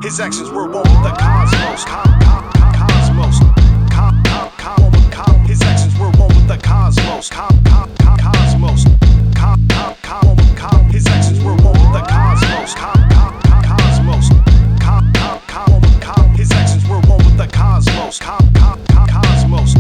His actions were one with the cosmos. Cosmos. His actions were one with the cosmos. Cosmos. His actions were one with the cosmos. Cosmos. His actions were one with the cosmos. Cosmos.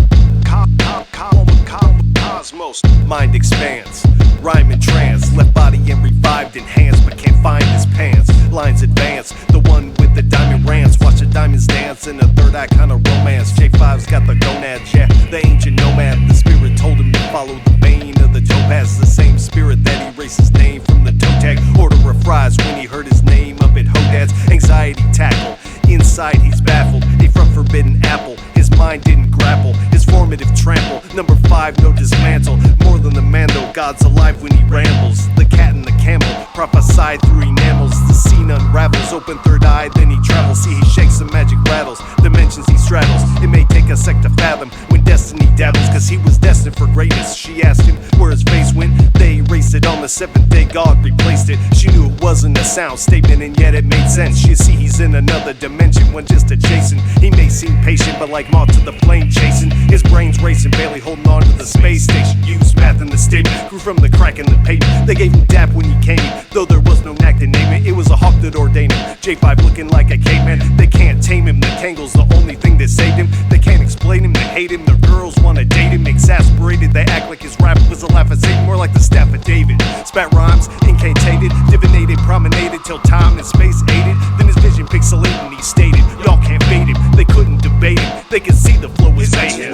Mind expands, rhyme in trance, left body and revived, enhanced, but can't find his pants. Lines advance, the one with the diamond rants, watch the diamonds dance in a third eye kind of romance. J5's got the gonads, yeah, the ancient nomad. The spirit told him to follow the vein of the topaz, the same spirit that erased his name from the toe tag. Order of fries when he heard his name up at Hodad's. Anxiety tackle, inside he's baffled. A from forbidden apple, his mind didn't grapple. His formative trample, number 5, no dismantle. More than the man though, God's alive when he rambles. The cat and the camel, prophesied through enamels. The scene unravels, open third eye, then he travels. See, he shakes some magic rattles, dimensions he straddles. It may take a sec to fathom when destiny dabbles, cause he was destined for greatness. She asked him where his face went, they erased it. On the 7th day, God replaced it. She knew it wasn't a sound statement, and yet it made sense. You see, he's in another dimension, one just adjacent. He may seem patient, but like moth to the flame chasing. His brain's racing, barely holding on to the space station. Used math in the statement, grew from the crack in the pavement. They gave him dap when he came, though there was no knack to name it. It was a hawk that ordained him. J5 looking like a caveman. They can't tame him, the Kangol's the only thing that saved him. They can't explain him, they hate him. The girls wanna date him, exasperated. They act like his rap was a laugh at Satan, more like the staff of David. Spat rhymes, incantated, divinated, promenaded till time and space aided. Then his vision pixelated and he stated, y'all can't fade him. They couldn't debate him, they could see the flow was fading.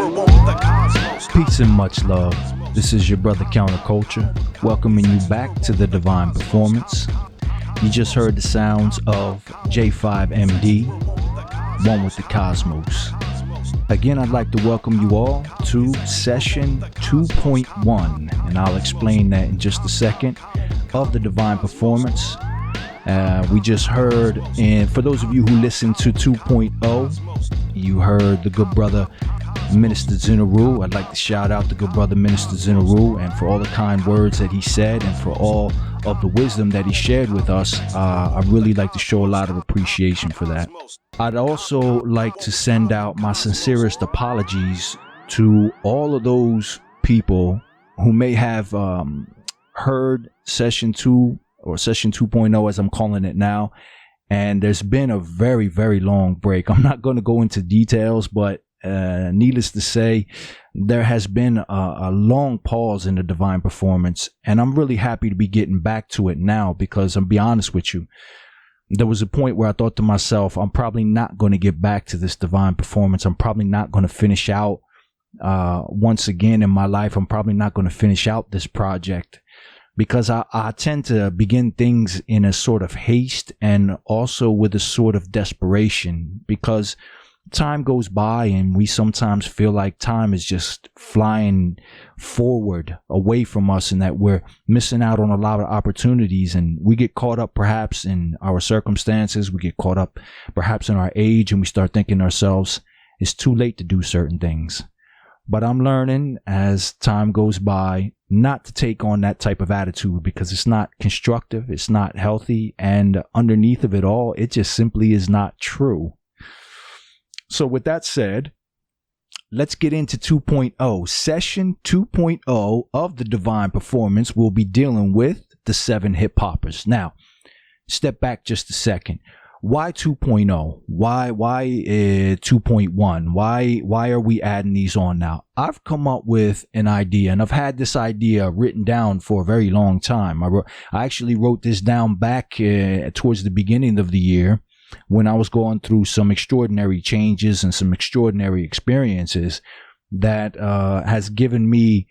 Peace and much love. This is your brother Counterculture, welcoming you back to the Divine Performance. You just heard the sounds of J5MD, one with the cosmos. Again, I'd like to welcome you all to session 2.1, and I'll explain that in just a second, of the Divine Performance. We just heard, and for those of you who listened to 2.0, you heard the good brother Minister Zinaru. I'd like to shout out the good brother Minister Zinaru, and for all the kind words that he said and for all of the wisdom that he shared with us. I'd really like to show a lot of appreciation for that. I'd also like to send out my sincerest apologies to all of those people who may have heard session 2 or session 2.0 as I'm calling it now, and there's been a very, very long break. I'm not going to go into details, but needless to say, there has been a long pause in the Divine Performance, and I'm really happy to be getting back to it now, because I'll be honest with you, there was a point where I thought to myself, I'm probably not going to get back to this Divine Performance. I'm probably not going to finish out once again in my life. I'm probably not going to finish out this project, because I tend to begin things in a sort of haste and also with a sort of desperation, because time goes by and we sometimes feel like time is just flying forward away from us, and that we're missing out on a lot of opportunities, and we get caught up perhaps in our circumstances, we get caught up perhaps in our age, and we start thinking to ourselves, it's too late to do certain things. But I'm learning as time goes by not to take on that type of attitude, because it's not constructive, it's not healthy, and underneath of it all, it just simply is not true. So with that said, let's get into 2.0. Session 2.0 of the Divine Performance will be dealing with the 7 hip hoppers. Now, step back just a second. Why 2.0? Why 2.1? Why are we adding these on now? I've come up with an idea, and I've had this idea written down for a very long time. I actually wrote this down back towards the beginning of the year, when I was going through some extraordinary changes and some extraordinary experiences that has given me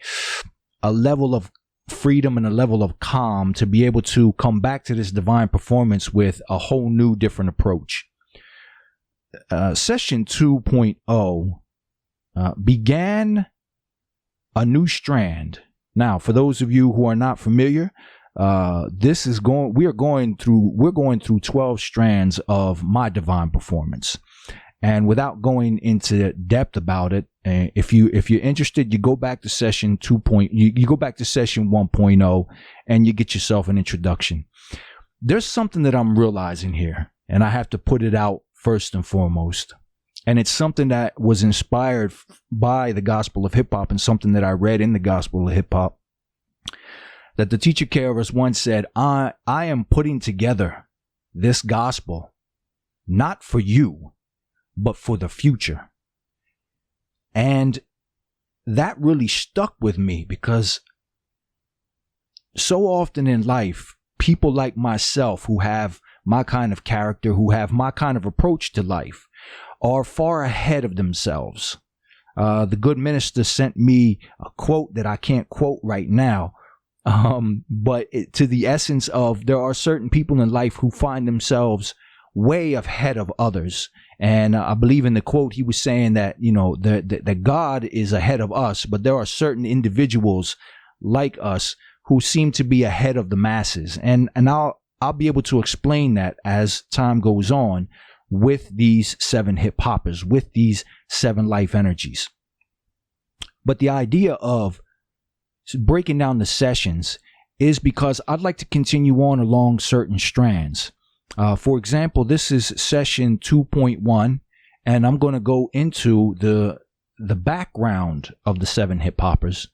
a level of freedom and a level of calm to be able to come back to this Divine Performance with a whole new different approach. Session 2.0 began a new strand. Now, for those of you who are not familiar, we're going through 12 strands of my Divine Performance, and without going into depth about it, if you're interested, you go back to session 2. You go back to session 1.0 and you get yourself an introduction. There's something that I'm realizing here, and I have to put it out first and foremost. And it's something that was inspired by the Gospel of Hip Hop and something that I read in the Gospel of Hip Hop, that the teacher Keras once said, I am putting together this gospel not for you, but for the future. And that really stuck with me, because so often in life, people like myself who have my kind of character, who have my kind of approach to life, are far ahead of themselves. The good minister sent me a quote that I can't quote right now, but to the essence of, there are certain people in life who find themselves way ahead of others. And I believe in the quote, he was saying that, that God is ahead of us, but there are certain individuals like us who seem to be ahead of the masses. And I'll be able to explain that as time goes on with these 7 hip hoppers, with these 7 life energies. But the idea of breaking down the sessions is because I'd like to continue on along certain strands. For example, this is session 2.1, and I'm going to go into the background of the 7 hip hoppers.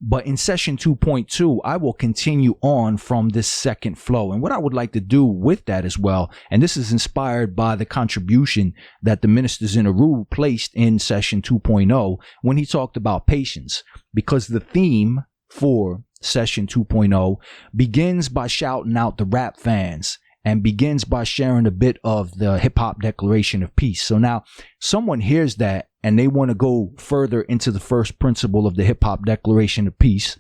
But in session 2.2, I will continue on from this second flow. And what I would like to do with that as well, and this is inspired by the contribution that the Ministers in Aru placed in session 2.0 when he talked about patience, because the theme for session 2.0 begins by shouting out the rap fans and begins by sharing a bit of the Hip Hop Declaration of Peace. So now someone hears that and they want to go further into the first principle of the Hip Hop Declaration of Peace,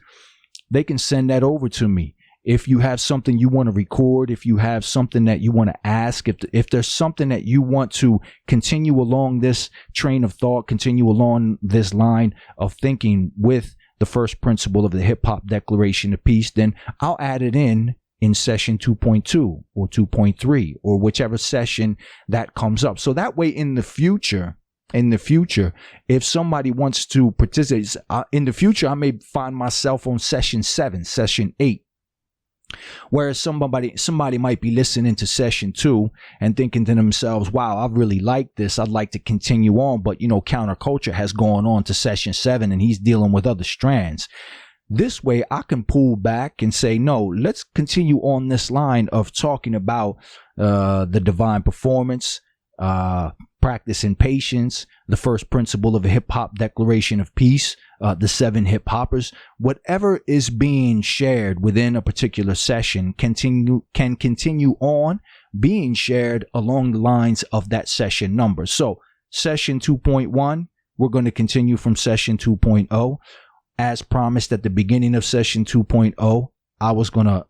they can send that over to me. If you have something you want to record, if you have something that you want to ask, if there's something that you want to continue along this train of thought, continue along this line of thinking with the first principle of the Hip Hop Declaration of Peace, then I'll add it in session 2.2 or 2.3 or whichever session that comes up. So that way in the future, if somebody wants to participate in the future, I may find myself on session 7, session 8. Whereas somebody might be listening to session 2 and thinking to themselves, wow, I really like this. I'd like to continue on. But, Counterculture has gone on to session 7 and he's dealing with other strands. This way I can pull back and say, no, let's continue on this line of talking about the divine performance, practicing patience, the first principle of a hip hop declaration of peace, the 7 hip hoppers. Whatever is being shared within a particular session can continue on being shared along the lines of that session number. So session 2.1, we're going to continue from session 2.0. As promised at the beginning of session 2.0, I was going to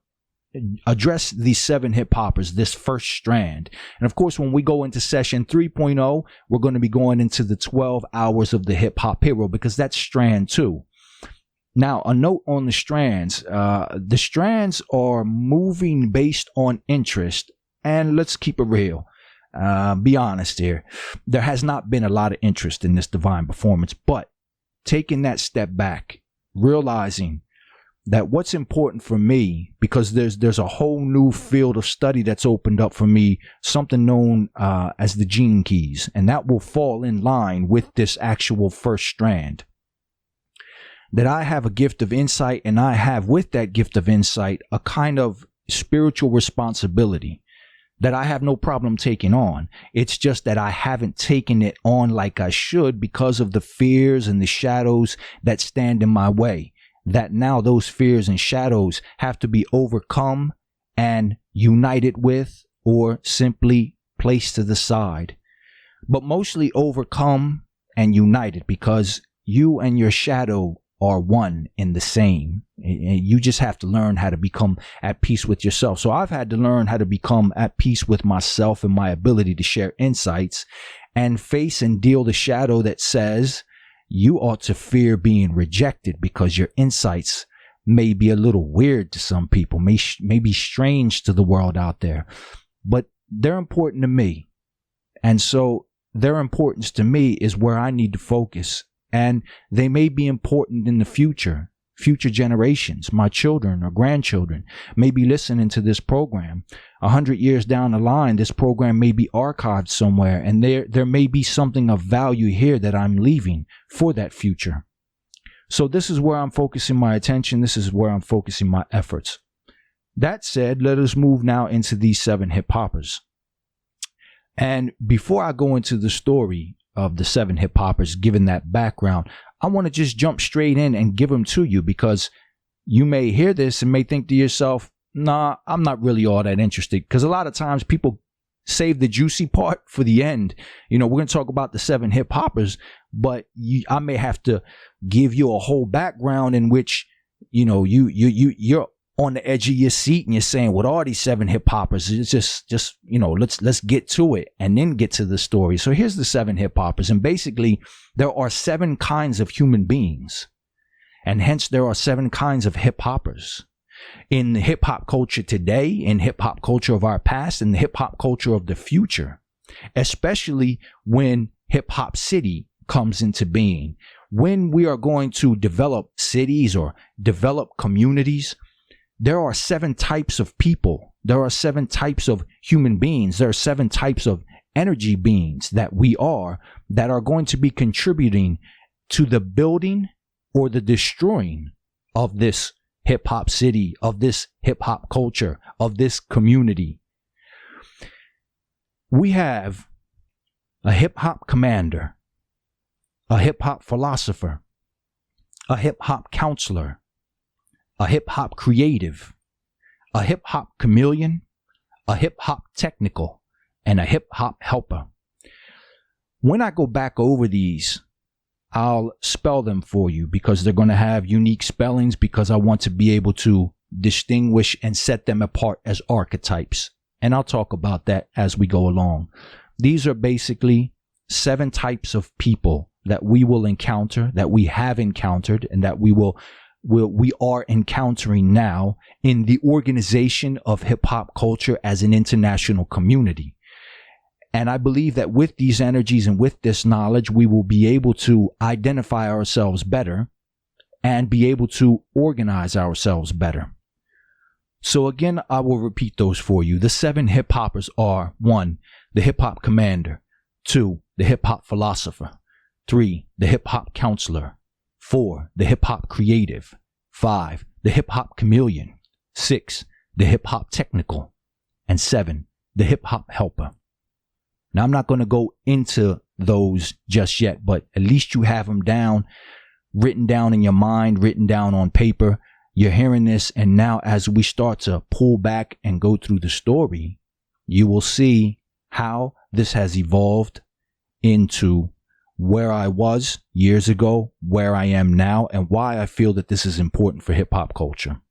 address these 7 hip hoppers, this first strand. And of course, when we go into session 3.0, we're going to be going into the 12 hours of the hip hop hero, because that's strand 2. Now, a note on the strands are moving based on interest. And let's keep it real. Be honest here. There has not been a lot of interest in this divine performance, but taking that step back, realizing that what's important for me, because there's a whole new field of study that's opened up for me, something known as the gene keys, and that will fall in line with this actual first strand. That I have a gift of insight, and I have with that gift of insight a kind of spiritual responsibility that I have no problem taking on. It's just that I haven't taken it on like I should because of the fears and the shadows that stand in my way. That now those fears and shadows have to be overcome and united with, or simply placed to the side. But mostly overcome and united, because you and your shadow are one in the same. And you just have to learn how to become at peace with yourself. So I've had to learn how to become at peace with myself and my ability to share insights and face and deal the shadow that says you ought to fear being rejected because your insights may be a little weird to some people, may be strange to the world out there, but they're important to me. And so their importance to me is where I need to focus. And they may be important in the future, future generations, my children or grandchildren, may be listening to this program. 100 years down the line, this program may be archived somewhere, and there may be something of value here that I'm leaving for that future. So this is where I'm focusing my attention. This is where I'm focusing my efforts. That said, let us move now into these 7 hip hoppers. And before I go into the story of the 7 hip hoppers, given that background, I want to just jump straight in and give them to you, because you may hear this and may think to yourself, nah, I'm not really all that interested. Because a lot of times people save the juicy part for the end. You know, we're going to talk about the 7 hip hoppers, but I may have to give you a whole background in which, you know, you're on the edge of your seat and you're saying, what are these 7 hip hoppers? It's just, you know, let's get to it and then get to the story. So here's the 7 hip hoppers. And basically there are 7 kinds of human beings, and hence there are 7 kinds of hip hoppers. In the hip hop culture today, in hip hop culture of our past, and the hip hop culture of the future, especially when hip hop city comes into being, when we are going to develop cities or develop communities, there are 7 types of people. There are 7 types of human beings. There are 7 types of energy beings that we are, that are going to be contributing to the building or the destroying of this hip hop city, of this hip hop culture, of this community. We have a hip hop commander, a hip hop philosopher, a hip hop counselor, a hip hop creative, a hip hop chameleon, a hip hop technical, and a hip hop helper. When I go back over these, I'll spell them for you, because they're going to have unique spellings, because I want to be able to distinguish and set them apart as archetypes. And I'll talk about that as we go along. These are basically 7 types of people that we will encounter, that we have encountered, and that we are encountering now in the organization of hip hop culture as an international community. And I believe that with these energies and with this knowledge, we will be able to identify ourselves better and be able to organize ourselves better. So again, I will repeat those for you. The 7 hip hoppers are: 1, the hip hop commander; 2, the hip hop philosopher; 3, the hip hop counselor; 4, the hip hop creative; 5, the hip hop chameleon; 6, the hip hop technical; and 7, the hip hop helper. Now, I'm not going to go into those just yet, but at least you have them down, written down in your mind, written down on paper. You're hearing this, and now as we start to pull back and go through the story, you will see how this has evolved into where I was years ago, where I am now, and why I feel that this is important for hip hop culture.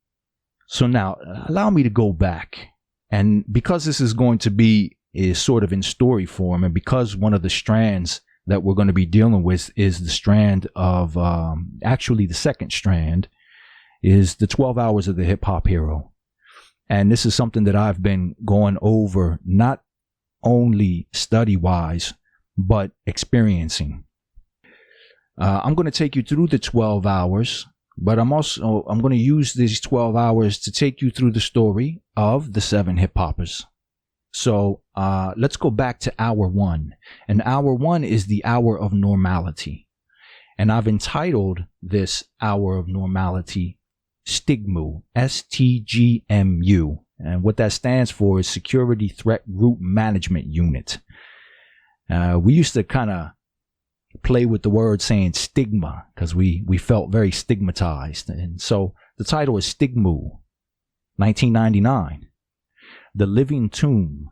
So now, allow me to go back. And because this is going to be sort of in story form, and because one of the strands that we're going to be dealing with is the strand of, actually the second strand is the 12 hours of the hip hop hero. And this is something that I've been going over, not only study wise, but experiencing. I'm going to take you through the 12 hours, but I'm going to use these 12 hours to take you through the story of the 7 hip hoppers. So let's go back to hour 1. And hour 1 is the hour of normality. And I've entitled this hour of normality STGMU, STGMU. And what that stands for is Security Threat Group Management Unit. We used to kind of play with the word saying stigma, because we felt very stigmatized. And so the title is STGMU, 1999. The Living Tomb.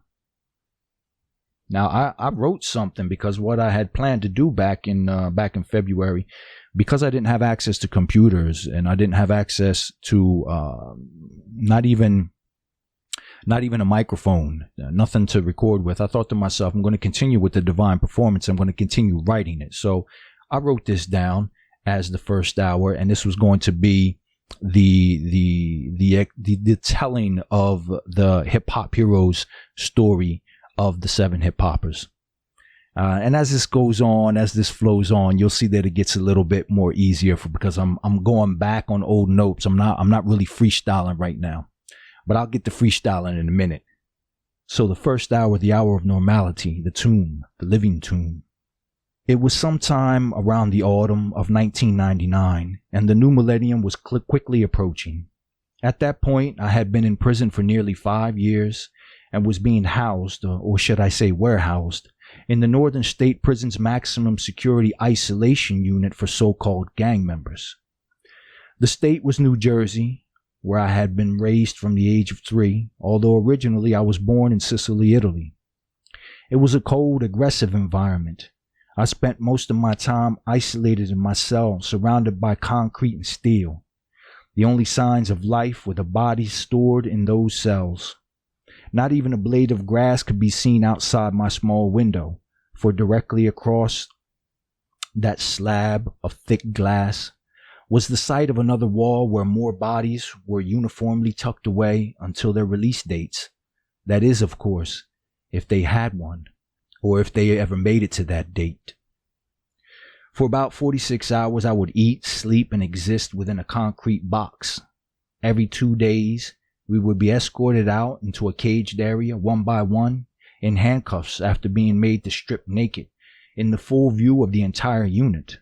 Now, I wrote something, because what I had planned to do back in February, because I didn't have access to computers and I didn't have access to not even a microphone, nothing to record with, I thought to myself, I'm going to continue with the Divine Performance. I'm going to continue writing it. So I wrote this down as the first hour, and this was going to be the telling of the hip hop heroes story of the 7 hip hoppers. And as this goes on, as this flows on, you'll see that it gets a little bit more easier because I'm going back on old notes. I'm not really freestyling right now, but I'll get to freestyling in a minute. So the first hour, the hour of normality, the tomb, the living tomb. It was sometime around the autumn of 1999, and the new millennium was quickly approaching. At that point, I had been in prison for nearly 5 years and was being housed, or should I say warehoused, in the Northern State Prison's maximum security isolation unit for so-called gang members. The state was New Jersey, where I had been raised from the age of 3, although originally I was born in Sicily, Italy. It was a cold, aggressive environment. I spent most of my time isolated in my cell, surrounded by concrete and steel. The only signs of life were the bodies stored in those cells. Not even a blade of grass could be seen outside my small window, for directly across that slab of thick glass was the site of another wall where more bodies were uniformly tucked away until their release dates. That is, of course, if they had one, or if they ever made it to that date. For about 46 hours, I would eat, sleep, and exist within a concrete box. Every 2 days, we would be escorted out into a caged area, one by one, in handcuffs after being made to strip naked, in the full view of the entire unit.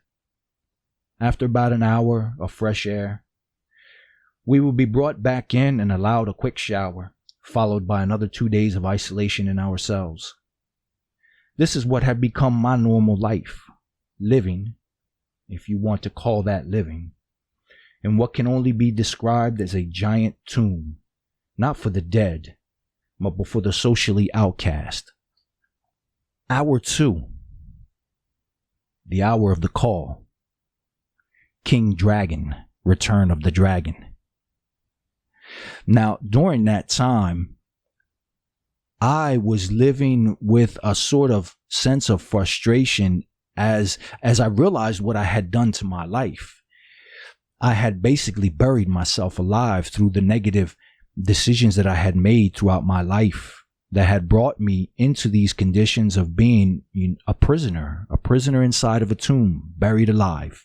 After about an hour of fresh air, we would be brought back in and allowed a quick shower, followed by another 2 days of isolation in our cells. This is what had become my normal life, living, if you want to call that living, in what can only be described as a giant tomb, not for the dead, but for the socially outcast. Hour 2, the hour of the call. King Dragon, Return of the Dragon. Now, during that time, I was living with a sort of sense of frustration as I realized what I had done to my life. I had basically buried myself alive through the negative decisions that I had made throughout my life that had brought me into these conditions of being a prisoner inside of a tomb, buried alive.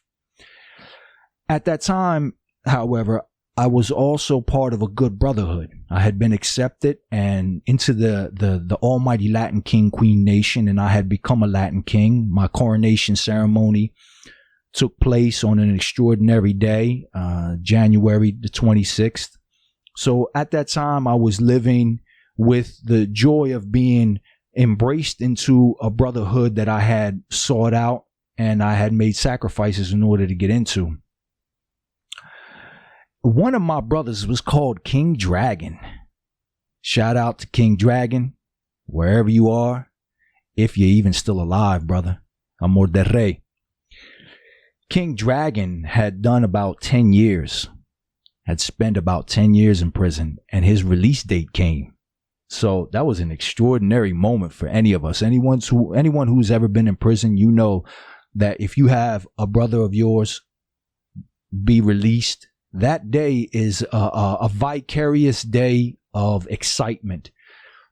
At that time, however, I was also part of a good brotherhood. I had been accepted and into the almighty Latin King Queen Nation, and I had become a Latin King. My coronation ceremony took place on an extraordinary day, January the 26th. So at that time, I was living with the joy of being embraced into a brotherhood that I had sought out and I had made sacrifices in order to get into. One of my brothers was called King Dragon. Shout out to King Dragon, wherever you are, if you're even still alive, brother. Amor de Rey. King Dragon had done about 10 years, had spent about 10 years in prison, and his release date came. So that was an extraordinary moment for any of us. Anyone who's ever been in prison, you know that if you have a brother of yours be released, that day is a vicarious day of excitement,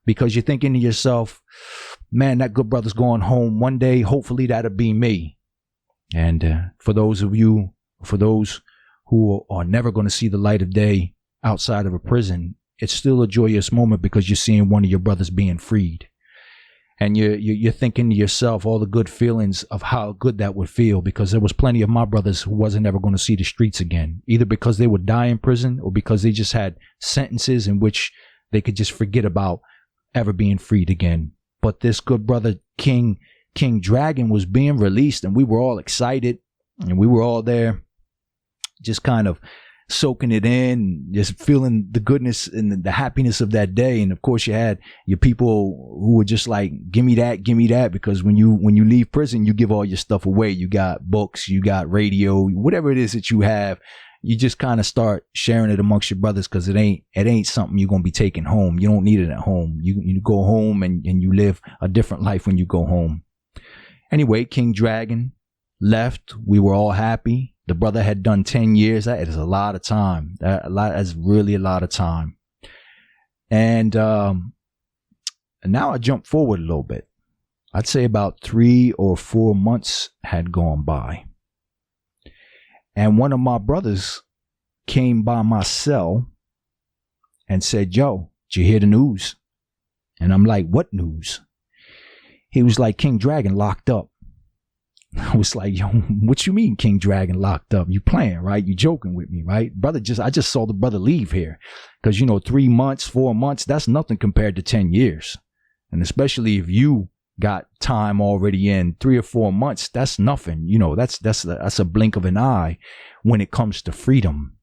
because you're thinking to yourself, man, that good brother's going home one day. Hopefully that'll be me. And for those who are never going to see the light of day outside of a prison, it's still a joyous moment because you're seeing one of your brothers being freed. And you're thinking to yourself all the good feelings of how good that would feel, because there was plenty of my brothers who wasn't ever going to see the streets again, either because they would die in prison or because they just had sentences in which they could just forget about ever being freed again. But this good brother, King Dragon, was being released, and we were all excited, and we were all there just kind of soaking it in, just feeling the goodness and the happiness of that day. And of course you had your people who were just like, give me that, because when you leave prison, you give all your stuff away. You got books, you got radio, whatever it is that you have, you just kind of start sharing it amongst your brothers, because it ain't something you're going to be taking home. You don't need it at home. You go home and you live a different life when you go home. Anyway, King Dragon left. We were all happy. The brother had done 10 years. That is a lot of time. That's really a lot of time. And now I jump forward a little bit. I'd say about 3 or 4 months had gone by. And one of my brothers came by my cell and said, "Yo, did you hear the news?" And I'm like, "What news?" He was like, "King Dragon locked up." I was like, "Yo, what you mean King Dragon locked up? You playing, right? You joking with me, right?" I just saw the brother leave here. Because, 3 months, 4 months, that's nothing compared to 10 years. And especially if you got time already in 3 or 4 months, that's nothing. That's a blink of an eye when it comes to freedom.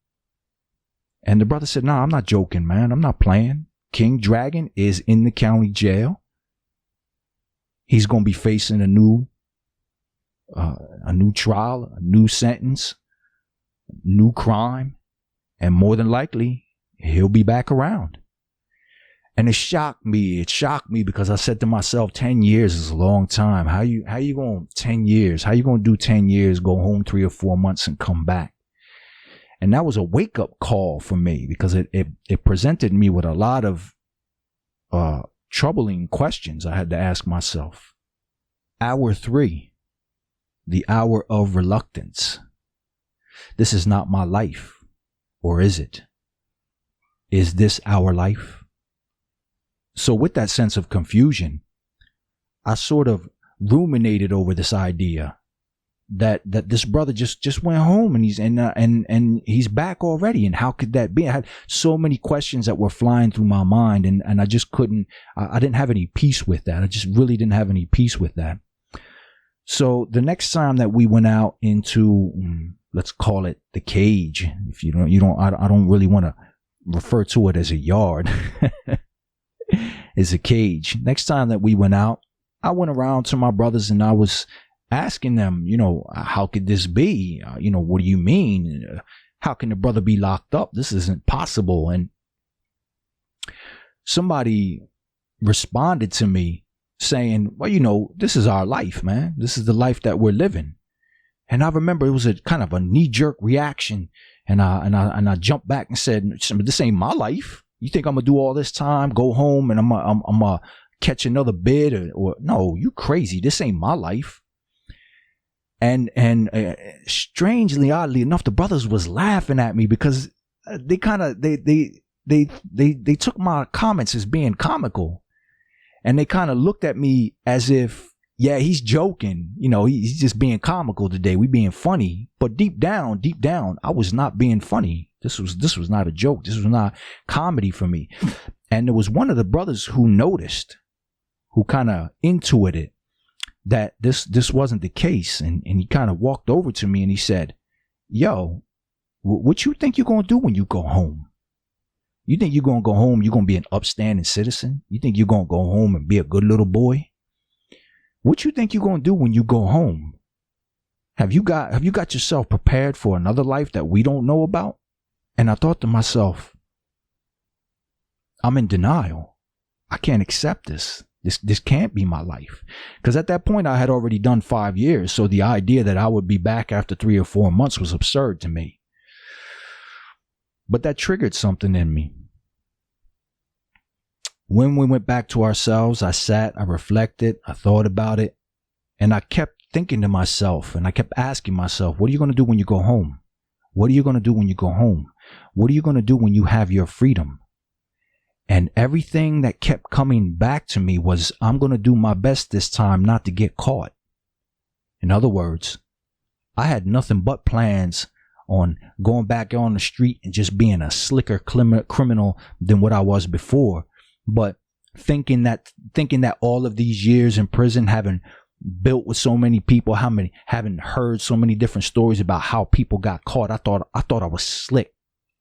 And the brother said, "Nah, I'm not joking, man. I'm not playing. King Dragon is in the county jail. He's going to be facing a new trial, a new sentence, new crime, and more than likely he'll be back around." And it shocked me. It shocked me because I said to myself, 10 years is a long time. How you going 10 years? How you going to do 10 years, go home 3 or 4 months and come back? And that was a wake up call for me because it presented me with a lot of troubling questions I had to ask myself. Hour 3, the hour of reluctance. This is not my life, or is it? Is this our life? So with that sense of confusion, I sort of ruminated over this idea that this brother just went home and he's back already. And how could that be? I had so many questions that were flying through my mind, and I just couldn't. I didn't have any peace with that. I just really didn't have any peace with that. So the next time that we went out into, let's call it the cage. If I don't really want to refer to it as a yard. It's a cage. Next time that we went out, I went around to my brothers and I was asking them, how could this be? What do you mean? How can the brother be locked up? This isn't possible. And somebody responded to me saying, "Well, this is our life, man. This is the life that we're living." And I remember it was a kind of a knee-jerk reaction. And I jumped back and said, "This ain't my life. You think I'm gonna do all this time, go home, and I'm gonna catch another bid? Or no, you crazy. This ain't my life." And strangely, oddly enough, the brothers was laughing at me because they took my comments as being comical, and they kind of looked at me as if, yeah, he's joking. He's just being comical today. We being funny, but deep down, I was not being funny. This was not a joke. This was not comedy for me. And there was one of the brothers who noticed, who kind of intuited that this wasn't the case. And he kind of walked over to me and he said, "Yo, what you think you're going to do when you go home? You think you're going to go home, you're going to be an upstanding citizen? You think you're going to go home and be a good little boy? What you think you're going to do when you go home? Have you got yourself prepared for another life that we don't know about?" And I thought to myself, I'm in denial. I can't accept this. This can't be my life. Because at that point, I had already done 5 years. So the idea that I would be back after 3 or 4 months was absurd to me. But that triggered something in me. When we went back to ourselves, I sat, I reflected, I thought about it. And I kept thinking to myself, and I kept asking myself, what are you going to do when you go home? What are you going to do when you go home? What are you going to do when you have your freedom? And everything that kept coming back to me was, I'm going to do my best this time not to get caught. In other words, I had nothing but plans on going back on the street and just being a slicker criminal than what I was before. But thinking that all of these years in prison, having built with so many people, having heard so many different stories about how people got caught, I thought I was slick.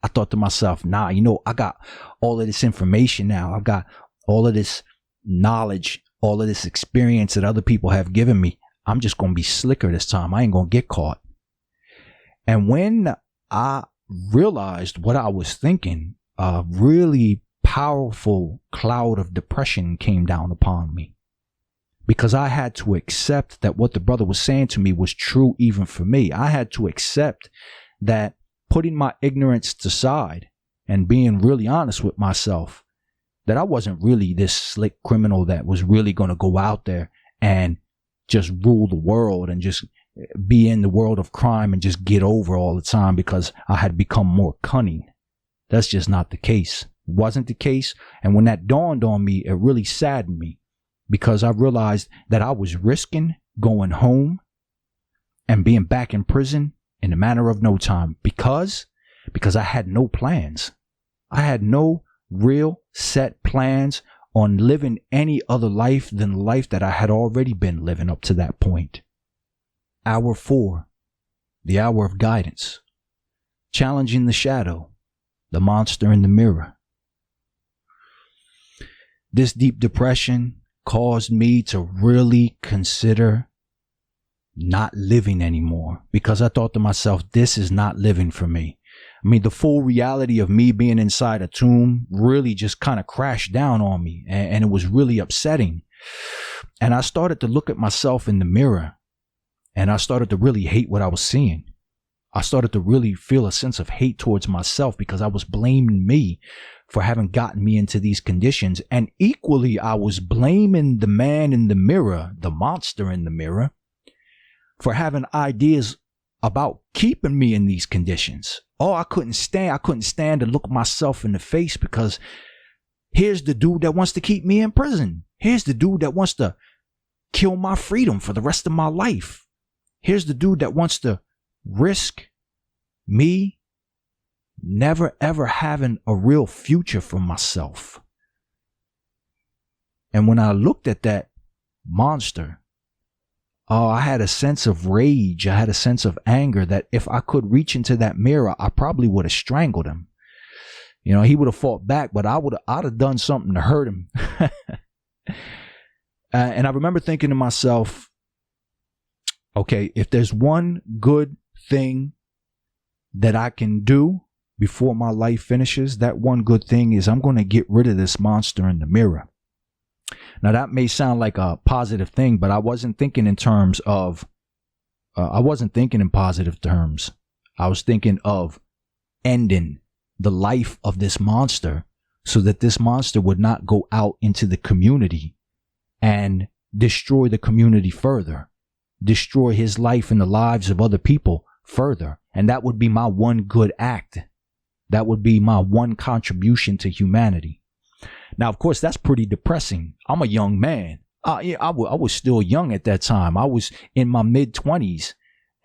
I thought to myself, nah, I got all of this information now. I've got all of this knowledge, all of this experience that other people have given me. I'm just going to be slicker this time. I ain't going to get caught. And when I realized what I was thinking, a really powerful cloud of depression came down upon me. Because I had to accept that what the brother was saying to me was true even for me. I had to accept that, putting my ignorance aside and being really honest with myself, that I wasn't really this slick criminal that was really going to go out there and just rule the world and just be in the world of crime and just get over all the time because I had become more cunning. That's just not the case. It wasn't the case. And when that dawned on me, it really saddened me because I realized that I was risking going home and being back in prison in a matter of no time because I had no plans. I had no real set plans on living any other life than the life that I had already been living up to that point. Hour 4, the hour of guidance, challenging the shadow, the monster in the mirror. This deep depression caused me to really consider not living anymore because I thought to myself, this is not living for me. I mean, the full reality of me being inside a tomb really just kind of crashed down on me, and it was really upsetting. And I started to look at myself in the mirror, and I started to really hate what I was seeing. I started to really feel a sense of hate towards myself because I was blaming me for having gotten me into these conditions. And equally, I was blaming the man in the mirror, the monster in the mirror, for having ideas about keeping me in these conditions. Oh, I couldn't stand to look myself in the face because here's the dude that wants to keep me in prison. Here's the dude that wants to kill my freedom for the rest of my life. Here's the dude that wants to risk me never ever having a real future for myself. And when I looked at that monster, I had a sense of rage. I had a sense of anger that if I could reach into that mirror, I probably would have strangled him. You know, he would have fought back, but I'd have done something to hurt him. And I remember thinking to myself, okay, if there's one good thing that I can do before my life finishes, that one good thing is I'm going to get rid of this monster in the mirror. Now, that may sound like a positive thing, but I wasn't thinking in terms of, I wasn't thinking in positive terms. I was thinking of ending the life of this monster so that this monster would not go out into the community and destroy the community further, destroy his life and the lives of other people further. And that would be my one good act. That would be my one contribution to humanity. Now, of course, that's pretty depressing. I'm a young man. I was still young at that time. I was in my mid-20s.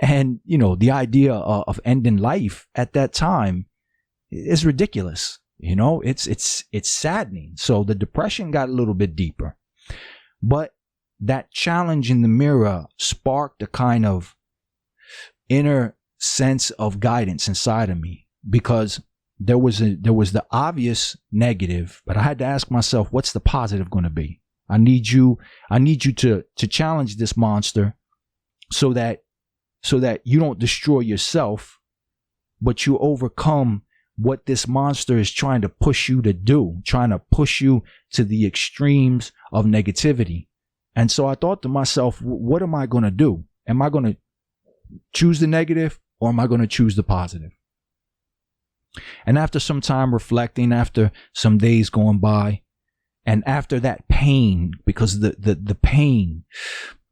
And, you know, the idea of ending life at that time is ridiculous. You know, it's saddening. So the depression got a little bit deeper. But that challenge in the mirror sparked a kind of inner sense of guidance inside of me, because there was the obvious negative, but I had to ask myself, what's the positive going to be? I need you to challenge this monster so that you don't destroy yourself, but you overcome what this monster is trying to push you to do, trying to push you to the extremes of negativity. And so I thought to myself, what am I going to do? Am I going to choose the negative, or am I going to choose the positive? And after some time reflecting, after some days going by, and after that pain, because the pain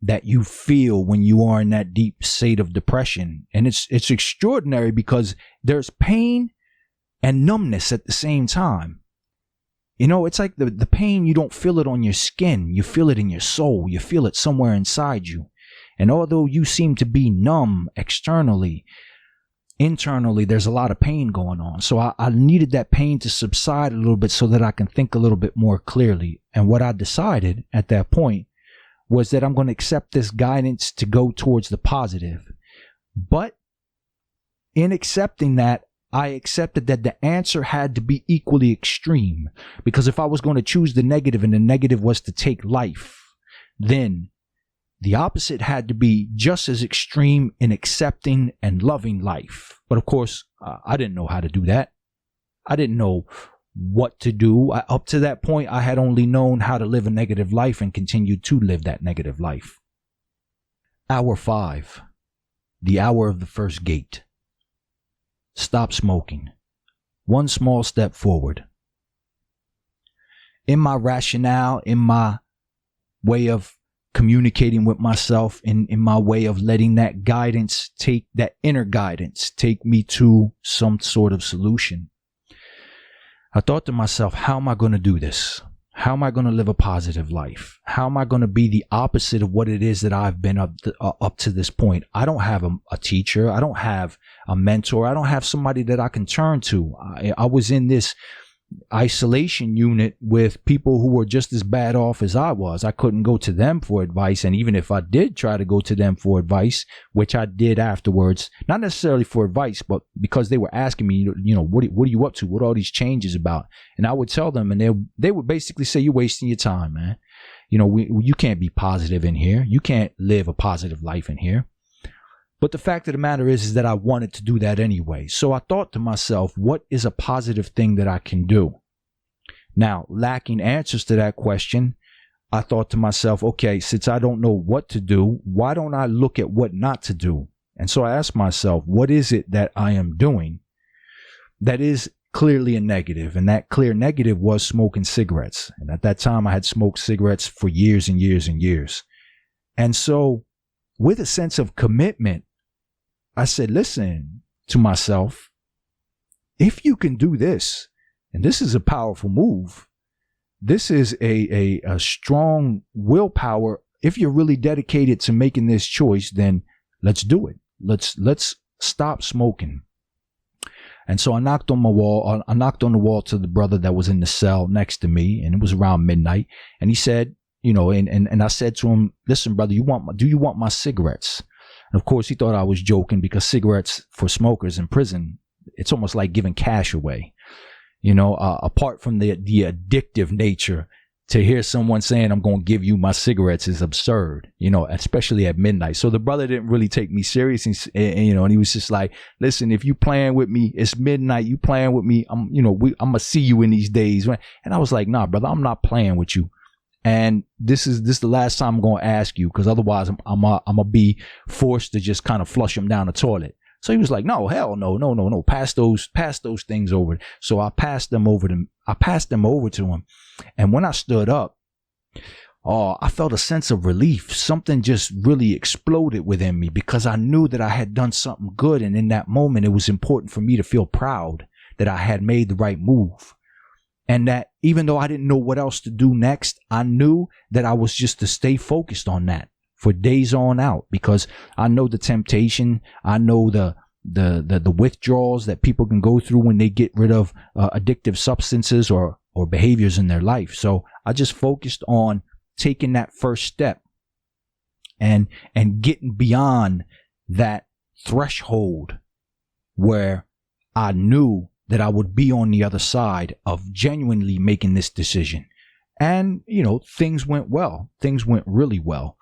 that you feel when you are in that deep state of depression, and it's extraordinary because there's pain and numbness at the same time. You know, it's like the pain, you don't feel it on your skin, you feel it in your soul, you feel it somewhere inside you. And although you seem to be numb externally, internally, there's a lot of pain going on. So I needed that pain to subside a little bit so that I can think a little bit more clearly. And what I decided at that point was that I'm going to accept this guidance to go towards the positive. But in accepting that, I accepted that the answer had to be equally extreme. Because if I was going to choose the negative, and the negative was to take life, then the opposite had to be just as extreme in accepting and loving life. But of course, I didn't know how to do that. I didn't know what to do. Up to that point, I had only known how to live a negative life and continue to live that negative life. Hour 5, the hour of the first gate. Stop smoking. One small step forward. In my rationale, in my way of communicating with myself in my way of letting that inner guidance take me to some sort of solution. I thought to myself, how am I going to do this? How am I going to live a positive life? How am I going to be the opposite of what it is that I've been up to this point? I don't have a teacher. I don't have a mentor. I don't have somebody that I can turn to. I was in this isolation unit with people who were just as bad off as I was. I couldn't go to them for advice. And even if I did try to go to them for advice, which I did afterwards, not necessarily for advice, but because they were asking me, what are you up to? What are all these changes about? And I would tell them, and they would basically say, you're wasting your time, man. You can't be positive in here. You can't live a positive life in here. But the fact of the matter is that I wanted to do that anyway. So I thought to myself, what is a positive thing that I can do? Now, lacking answers to that question, I thought to myself, okay, since I don't know what to do, why don't I look at what not to do? And so I asked myself, what is it that I am doing that is clearly a negative? And that clear negative was smoking cigarettes. And at that time, I had smoked cigarettes for years and years and years. And so with a sense of commitment, I said, listen to myself, if you can do this, and this is a powerful move, this is a strong willpower. If you're really dedicated to making this choice, then let's do it. Let's stop smoking. And so I knocked on the wall to the brother that was in the cell next to me, and it was around midnight. And he said, and I said to him, listen, brother, do you want my cigarettes? And of course, he thought I was joking, because cigarettes for smokers in prison, it's almost like giving cash away. Apart from the addictive nature, to hear someone saying, I'm going to give you my cigarettes is absurd, especially at midnight. So the brother didn't really take me serious. And he was just like, listen, if you playing with me, it's midnight, you playing with me, I'm going to see you in these days. And I was like, nah, brother, I'm not playing with you. And this is the last time I'm going to ask you, because otherwise I'm going to be forced to just kind of flush him down the toilet. So he was like, no, hell no. Pass those things over. So I passed them over to him. And when I stood up, I felt a sense of relief. Something just really exploded within me, because I knew that I had done something good. And in that moment, it was important for me to feel proud that I had made the right move. And that even though I didn't know what else to do next, I knew that I was just to stay focused on that for days on out, because I know the temptation. I know the withdrawals that people can go through when they get rid of addictive substances or behaviors in their life. So I just focused on taking that first step and getting beyond that threshold where I knew that I would be on the other side of genuinely making this decision. And, things went well. Things went really well.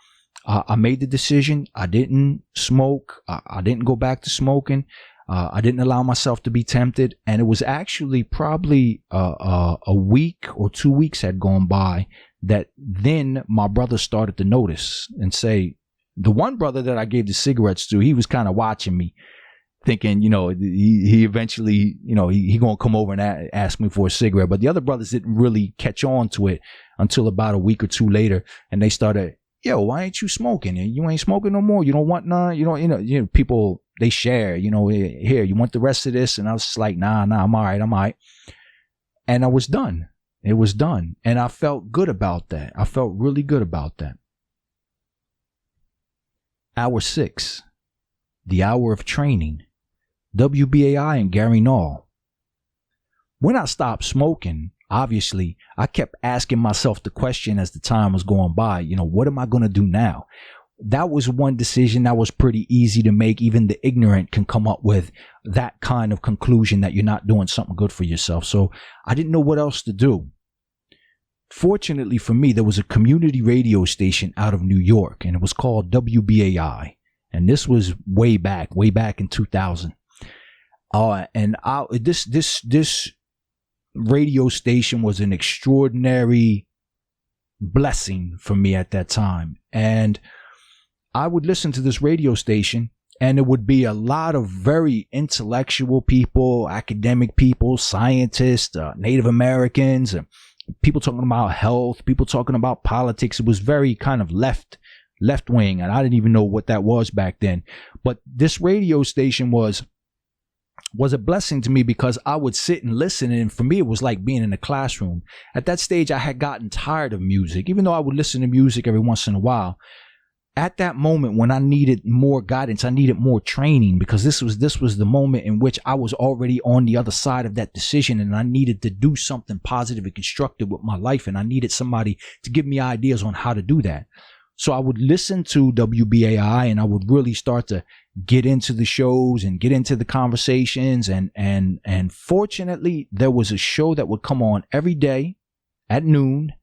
I made the decision. I didn't smoke. I didn't go back to smoking. I didn't allow myself to be tempted. And it was actually probably a week or 2 weeks had gone by that then my brother started to notice and say, the one brother that I gave the cigarettes to, he was kind of watching me, thinking, he eventually, he gonna come over and ask me for a cigarette. But the other brothers didn't really catch on to it until about a week or two later, and they started, yo, why ain't you smoking? You ain't smoking no more. You don't want none. People, they share. Here, you want the rest of this? And I was just like, nah, I'm all right. And I was done. It was done, and I felt good about that. I felt really good about that. Hour 6, the hour of training. WBAI and Gary Null. When I stopped smoking, obviously, I kept asking myself the question as the time was going by, what am I going to do now? That was one decision that was pretty easy to make. Even the ignorant can come up with that kind of conclusion that you're not doing something good for yourself. So I didn't know what else to do. Fortunately for me, there was a community radio station out of New York, and it was called WBAI. And this was way back in 2000. This radio station was an extraordinary blessing for me at that time. And I would listen to this radio station, and it would be a lot of very intellectual people, academic people, scientists, Native Americans, people talking about health, people talking about politics. It was very kind of left wing, and I didn't even know what that was back then. But this radio station was a blessing to me because I would sit and listen, and for me it was like being in a classroom. At that stage I had gotten tired of music, even though I would listen to music every once in a while. At that moment when I needed more guidance, I needed more training, because this was the moment in which I was already on the other side of that decision, and I needed to do something positive and constructive with my life, and I needed somebody to give me ideas on how to do that. So I would listen to WBAI, and I would really start to get into the shows and get into the conversations. And fortunately, there was a show that would come on every day at noon.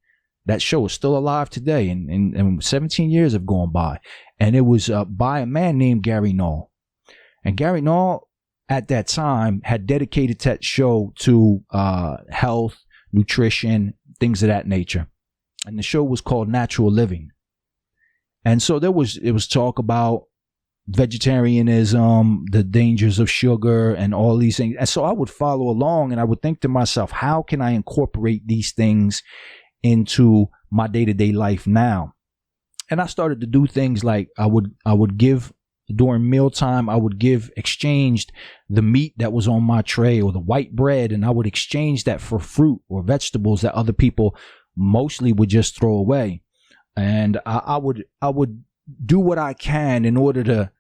That show is still alive today, and 17 years have gone by. And it was by a man named Gary Null. And Gary Null, at that time, had dedicated that show to health, nutrition, things of that nature. And the show was called Natural Living. And so it was talk about vegetarianism, the dangers of sugar, and all these things. And so I would follow along, and I would think to myself, how can I incorporate these things into my day-to-day life now? And I started to do things like I would give, during mealtime, I would exchanged the meat that was on my tray or the white bread, and I would exchange that for fruit or vegetables that other people mostly would just throw away. And I would do what I can in order to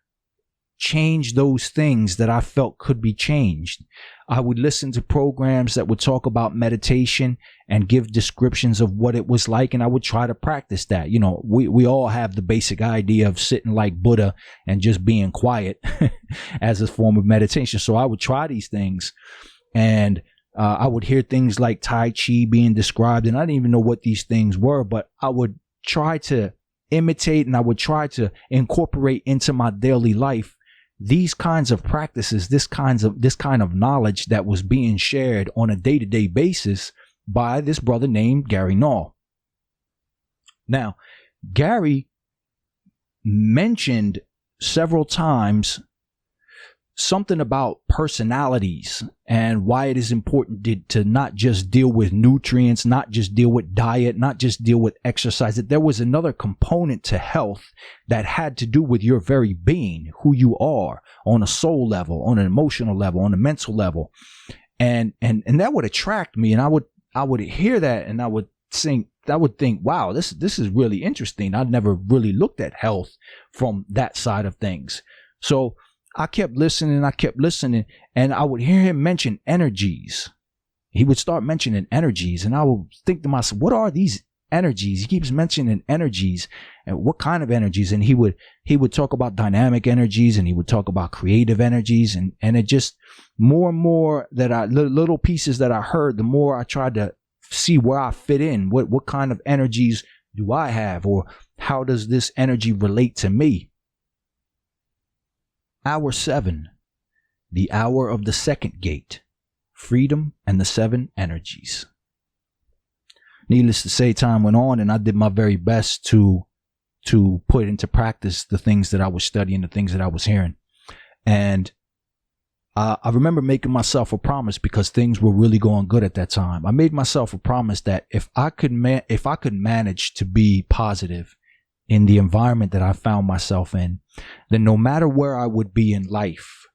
change those things that I felt could be changed. I would listen to programs that would talk about meditation and give descriptions of what it was like, and I would try to practice that. You know, we all have the basic idea of sitting like Buddha and just being quiet as a form of meditation. So I would try these things, and I would hear things like Tai Chi being described, and I didn't even know what these things were, but I would try to imitate, and I would try to incorporate into my daily life these kinds of practices, this kind of knowledge that was being shared on a day-to-day basis by this brother named Gary Null. Now, Gary mentioned several times something about personalities and why it is important to not just deal with nutrients, not just deal with diet, not just deal with exercise, that there was another component to health that had to do with your very being, who you are on a soul level, on an emotional level, on a mental level. And that would attract me, and I would hear that, and I would think, wow, this is really interesting. I'd never really looked at health from that side of things. So I kept listening, and I would hear him mention energies. He would start mentioning energies, and I would think to myself, what are these energies? He keeps mentioning energies, and what kind of energies? And he would talk about dynamic energies, and he would talk about creative energies, and it just more and more that little pieces that I heard, the more I tried to see where I fit in. What kind of energies do I have, or how does this energy relate to me? Hour 7, the hour of the second gate, freedom and the 7 energies. Needless to say, time went on, and I did my very best to put into practice the things that I was studying, the things that I was hearing. And I remember making myself a promise, because things were really going good at that time. I made myself a promise that if I could manage to be positive in the environment that I found myself in, then no matter where I would be in life,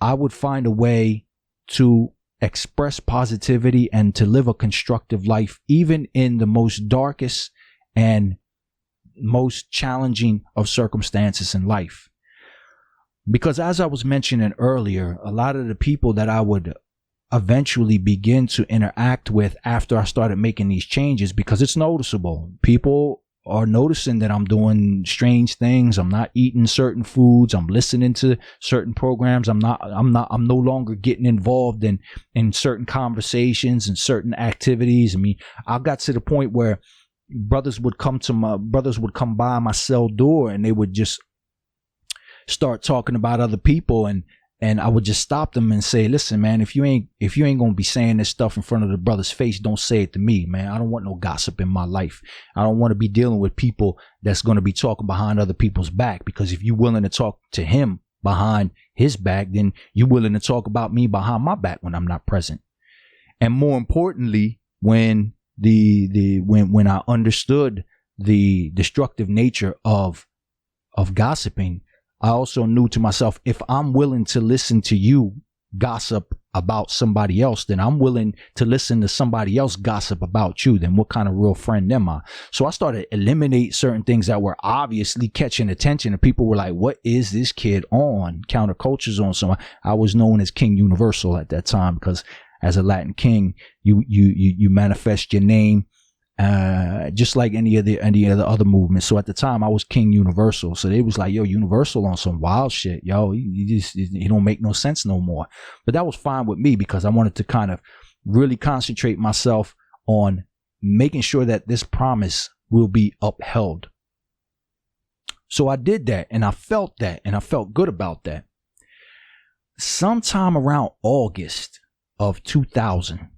I would find a way to express positivity and to live a constructive life, even in the most darkest and most challenging of circumstances in life. Because as I was mentioning earlier, a lot of the people that I would eventually begin to interact with after I started making these changes, because it's noticeable, people are noticing that I'm doing strange things. I'm not eating certain foods. I'm listening to certain programs. I'm no longer getting involved in certain conversations and certain activities. I mean, I got to the point where brothers would come by my cell door, and they would just start talking about other people, and I would just stop them and say, listen, man, if you ain't gonna be saying this stuff in front of the brother's face, don't say it to me, man. I don't want no gossip in my life. I don't want to be dealing with people that's going to be talking behind other people's back, because if you're willing to talk to him behind his back, then you're willing to talk about me behind my back when I'm not present. And more importantly, when when I understood the destructive nature of gossiping, I also knew to myself, if I'm willing to listen to you gossip about somebody else, then I'm willing to listen to somebody else gossip about you. Then what kind of real friend am I? So I started to eliminate certain things that were obviously catching attention, and people were like, what is this kid on? Counterculture's on. So I was known as King Universal at that time, because as a Latin king, you manifest your name just like any of the other movements. So at the time I was King Universal. So they was like, yo, Universal on some wild shit, yo, he don't make no sense no more. But that was fine with me, because I wanted to kind of really concentrate myself on making sure that this promise will be upheld. So I did that, and I felt that, and I felt good about that. Sometime around August of 2000,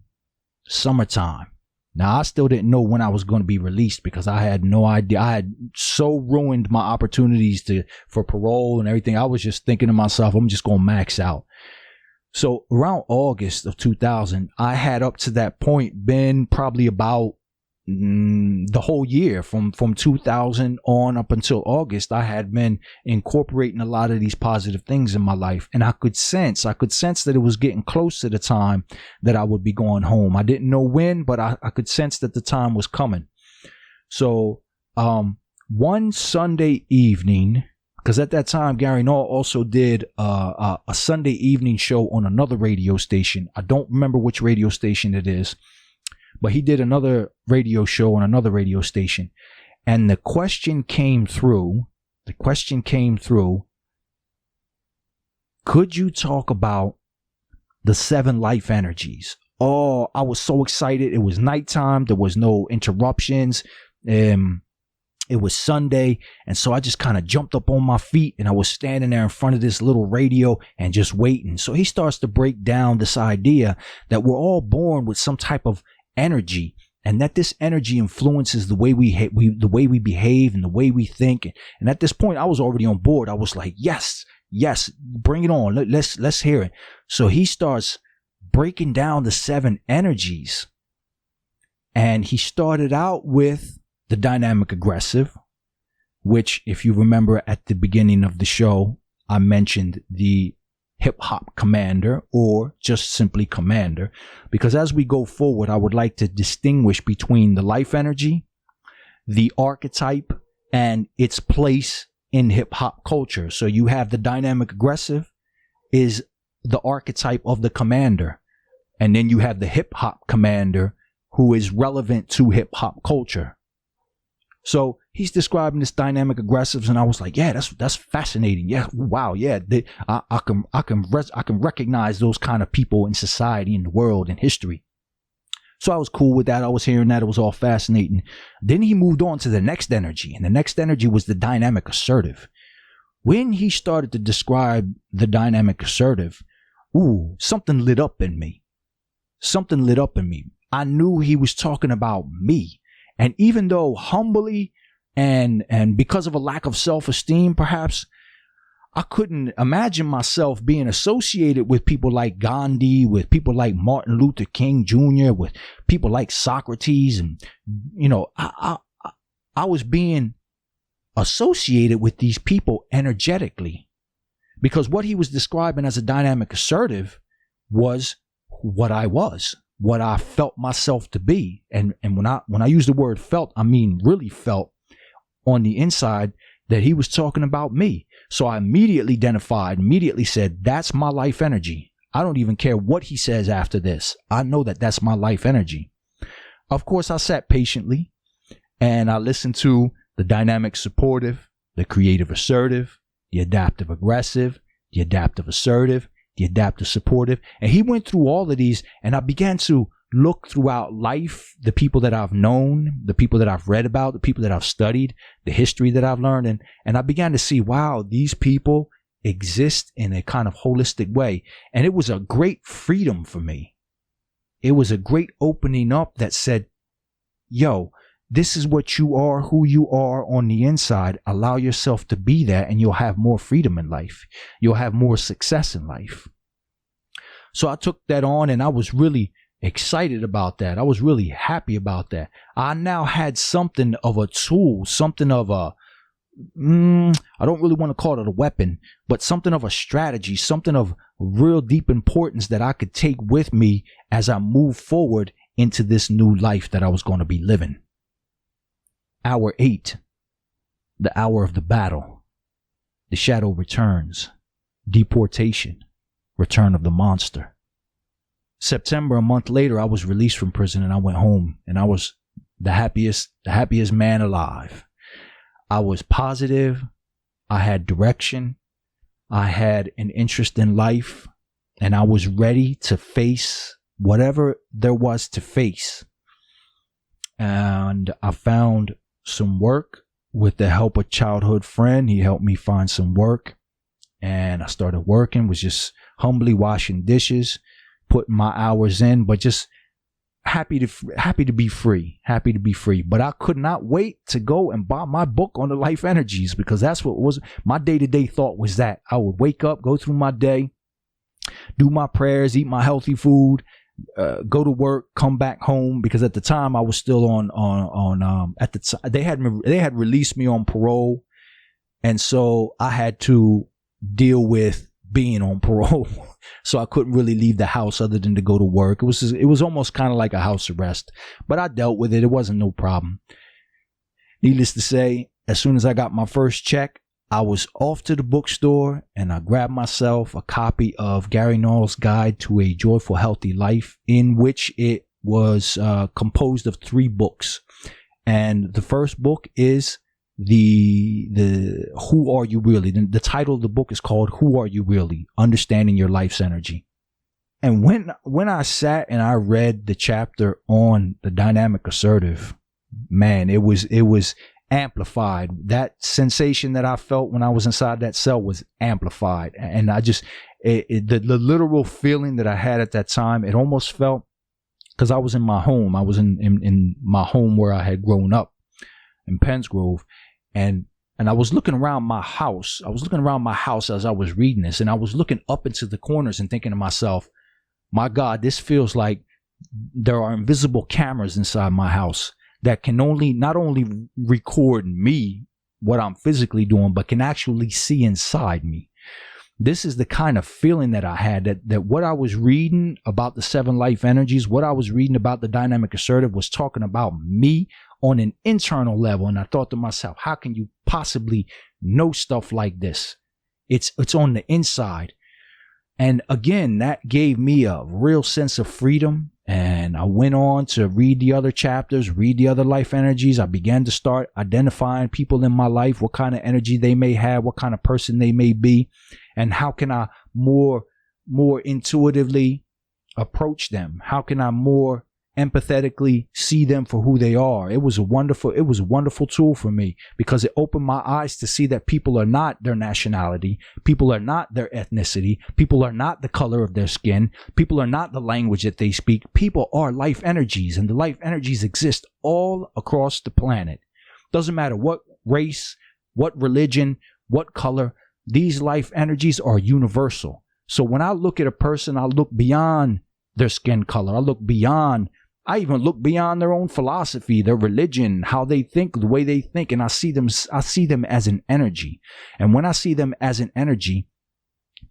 summertime. Now, I still didn't know when I was going to be released, because I had no idea. I had so ruined my opportunities for parole and everything. I was just thinking to myself, I'm just going to max out. So around August of 2000, I had up to that point been probably about the whole year from 2000 on up until August. I had been incorporating a lot of these positive things in my life, and I could sense that it was getting close to the time that I would be going home. I didn't know when, but I could sense that the time was coming. So one Sunday evening, because at that time Gary Null also did a Sunday evening show on another radio station. I don't remember which radio station it is, but he did another radio show on another radio station. And the question came through, could you talk about the 7 life energies? Oh, I was so excited. It was nighttime. There was no interruptions. It was Sunday. And so I just kind of jumped up on my feet, and I was standing there in front of this little radio and just waiting. So he starts to break down this idea that we're all born with some type of energy, and that this energy influences the way the way we behave and the way we think. And at this point, I was already on board. I was like, yes, bring it on. Let's hear it. So he starts breaking down the 7 energies, and he started out with the dynamic aggressive, which, if you remember at the beginning of the show, I mentioned the hip hop commander, or just simply commander, because as we go forward, I would like to distinguish between the life energy, the archetype, and its place in hip hop culture. So you have the dynamic aggressive is the archetype of the commander, and then you have the hip hop commander, who is relevant to hip hop culture. So he's describing this dynamic aggressives, and I was like, yeah, that's fascinating. Yeah, wow, yeah, I can recognize those kind of people in society, in the world, in history. So I was cool with that. I was hearing that. It was all fascinating. Then he moved on to the next energy, and the next energy was the dynamic assertive. When he started to describe the dynamic assertive, something lit up in me. I knew he was talking about me. And even though humbly and because of a lack of self-esteem, perhaps, I couldn't imagine myself being associated with people like Gandhi, with people like Martin Luther King Jr., with people like Socrates. And, you know, I was being associated with these people energetically, because what he was describing as a dynamic assertive was what I was, what I felt myself to be. And when I use the word felt, I mean really felt on the inside that he was talking about me. So I immediately said, that's my life energy. I don't even care what he says after this. I know that that's my life energy. Of course, I sat patiently and I listened to the dynamic supportive, the creative assertive, the adaptive aggressive, the adaptive assertive, the adaptive supportive. And he went through all of these, and I began to look throughout life, the people that I've known, the people that I've read about, the people that I've studied, the history that I've learned. And I began to see, wow, these people exist in a kind of holistic way. And it was a great freedom for me. It was a great opening up that said, yo, this is what you are, who you are on the inside. Allow yourself to be that, and you'll have more freedom in life. You'll have more success in life. So I took that on, and I was really excited about that. I was really happy about that. I now had something of a tool, something of a, I don't really want to call it a weapon, but something of a strategy, something of real deep importance that I could take with me as I move forward into this new life that I was going to be living. Hour 8, the hour of the battle. The shadow returns. Deportation. Return of the monster. September, a month later, I was released from prison and I went home, and I was the happiest man alive. I was positive. I had direction. I had an interest in life, and I was ready to face whatever there was to face. And I found some work with the help of a childhood friend. He helped me find some work, and I started working, was just humbly washing dishes, putting my hours in, but just happy to be free. But I could not wait to go and buy my book on the life energies, because that's what was my day-to-day thought, was that I would wake up, go through my day, do my prayers, eat my healthy food, go to work, come back home, because at the time I was still they had released me on parole, and so I had to deal with being on parole. So I couldn't really leave the house other than to go to work. It was almost kind of like a house arrest, but I dealt with it. It wasn't no problem. Needless to say, as soon as I got my first check, I was off to the bookstore and I grabbed myself a copy of Gary Null's Guide to a Joyful, Healthy Life, in which it was composed of 3 books. And the first book is the Who Are You Really? The title of the book is called Who Are You Really? Understanding Your Life's Energy. And when I sat and I read the chapter on the dynamic assertive, man, it was amplified. That sensation that I felt when I was inside that cell was amplified. And I just, the literal feeling that I had at that time, it almost felt, because I was in my home. I was in my home where I had grown up in Pennsgrove. And I was looking around my house. As I was reading this, and I was looking up into the corners and thinking to myself, my God, this feels like there are invisible cameras inside my house that can not only record me, what I'm physically doing, but can actually see inside me. This is the kind of feeling that I had, that what I was reading about the 7 life energies, what I was reading about the dynamic assertive was talking about me on an internal level. And I thought to myself, how can you possibly know stuff like this? It's on the inside. And again, that gave me a real sense of freedom. And I went on to read the other chapters, read the other life energies. I began to start identifying people in my life, what kind of energy they may have, what kind of person they may be, and how can I more intuitively approach them? How can I more empathetically see them for who they are? It was a wonderful tool for me, because it opened my eyes to see that people are not their nationality, people are not their ethnicity, people are not the color of their skin, people are not the language that they speak. People are life energies, and the life energies exist all across the planet. Doesn't matter what race, what religion, what color, these life energies are universal. So when I look at a person, I look beyond their skin color. I even look beyond their own philosophy, their religion, how they think, the way they think, and I see them as an energy. And when I see them as an energy,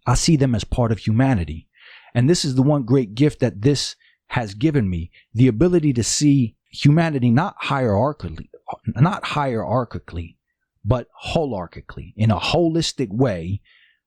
I see them as part of humanity. And this is the one great gift that this has given me, the ability to see humanity not hierarchically, but holarchically. In a holistic way,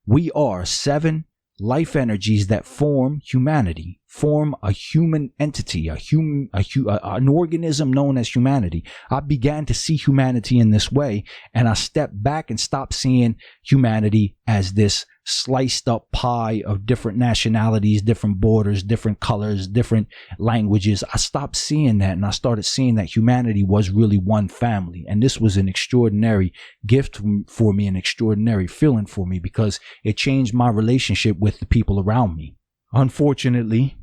we are 7 life energies that form humanity, form a human entity, an organism known as humanity. I began to see humanity in this way, and I stepped back and stopped seeing humanity as this sliced up pie of different nationalities, different borders, different colors, different languages. I stopped seeing that, and I started seeing that humanity was really one family. And this was an extraordinary gift for me, an extraordinary feeling for me, because it changed my relationship with the people around me. Unfortunately,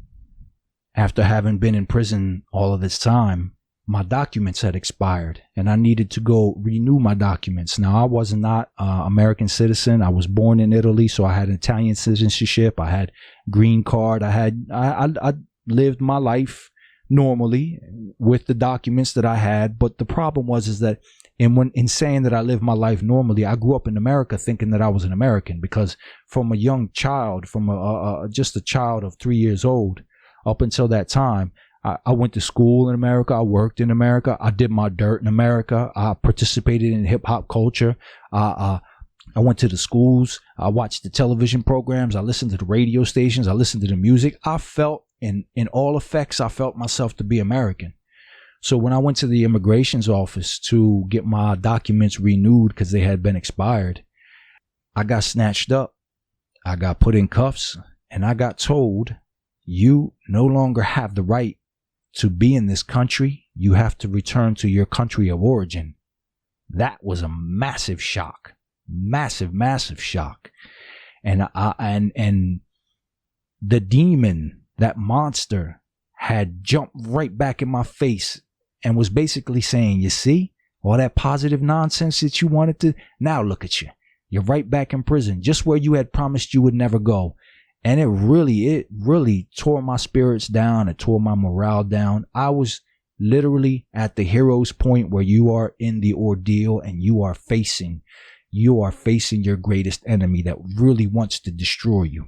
after having been in prison all of this time, my documents had expired, and I needed to go renew my documents. Now, I was not an American citizen. I was born in Italy, so I had Italian citizenship. I had green card. I lived my life normally with the documents that I had. But the problem was that in saying that I lived my life normally, I grew up in America thinking that I was an American, because from a young child, from just a child of 3 years old, up until that time, I went to school in America. I worked in America. I did my dirt in America. I participated in hip hop culture. I went to the schools. I watched the television programs. I listened to the radio stations. I listened to the music. I felt in all effects, I felt myself to be American. So when I went to the immigration's office to get my documents renewed because they had been expired, I got snatched up. I got put in cuffs, and I got told, you no longer have the right to be in this country. You have to return to your country of origin. That was a massive shock. Massive shock. And the demon, that monster, had jumped right back in my face and was basically saying, you see, all that positive nonsense that you wanted to, now look at you. You're right back in prison, just where you had promised you would never go. And it really tore my spirits down. It tore my morale down. I was literally at the hero's point where you are in the ordeal and you are facing your greatest enemy that really wants to destroy you.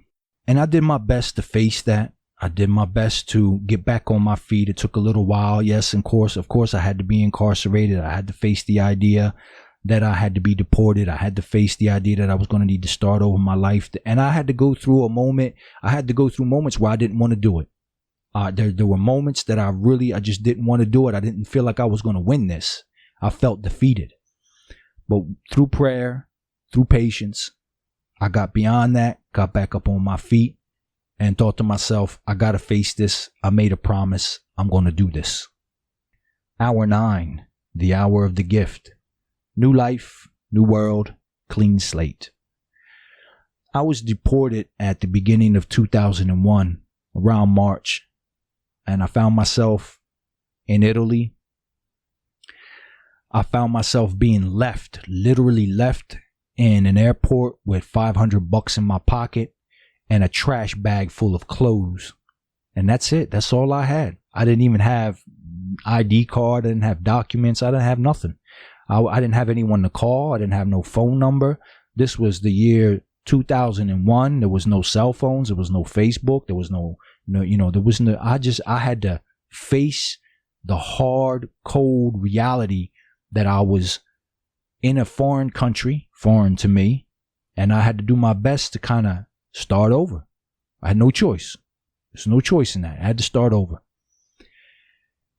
And I did my best to face that. I did my best to get back on my feet. It took a little while. Yes, of course, I had to be incarcerated. I had to face the idea that I had to be deported. I had to face the idea that I was going to need to start over my life. And I had to go through a moment. I had to go through moments where I didn't want to do it. There were moments that I just didn't want to do it. I didn't feel like I was going to win this. I felt defeated. But through prayer, through patience, I got beyond that, got back up on my feet, and thought to myself, I got to face this. I made a promise. I'm going to do this. Hour 9, the hour of the gift. New life, new world, clean slate. I was deported at the beginning of 2001, around March, and I found myself in Italy. I found myself being literally left in an airport with $500 in my pocket and a trash bag full of clothes. And that's it. That's all I had. I didn't even have ID card. I didn't have documents. I didn't have nothing. I didn't have anyone to call. I didn't have no phone number. This was the year 2001. There was no cell phones. There was no Facebook. There was I had to face the hard, cold reality that I was in a foreign country, foreign to me, and I had to do my best to kind of start over. I had no choice. There's no choice in that. I had to start over.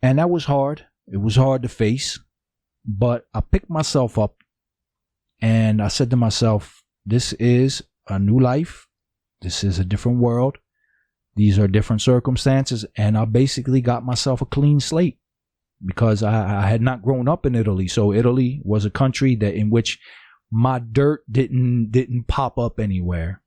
And that was hard. It was hard to face, but I picked myself up and I said to myself, this is a new life. This is a different world. These are different circumstances. And I basically got myself a clean slate because I had not grown up in Italy. So Italy was a country that in which my dirt didn't pop up anywhere.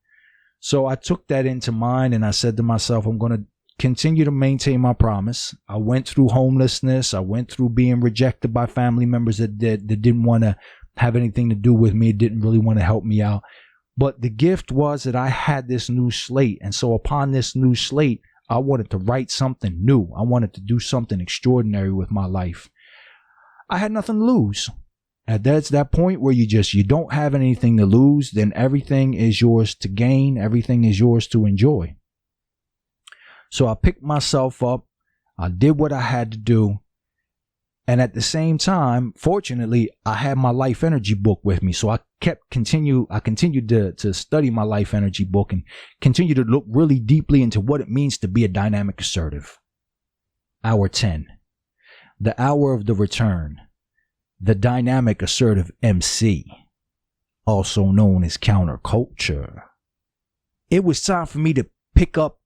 So I took that into mind and I said to myself, I'm going to continue to maintain my promise. I went through homelessness. I went through being rejected by family members that didn't want to have anything to do with me, didn't really want to help me out. But the gift was that I had this new slate. And so upon this new slate, I wanted to write something new. I wanted to do something extraordinary with my life. I had nothing to lose. And that's that point where you don't have anything to lose, then everything is yours to gain. Everything is yours to enjoy. So I picked myself up. I did what I had to do. And at the same time, fortunately, I had my Life Energy book with me. So I continued to study my Life Energy book and continue to look really deeply into what it means to be a dynamic assertive. Hour 10, the hour of the return. The dynamic assertive MC, also known as counterculture. It was time for me to pick up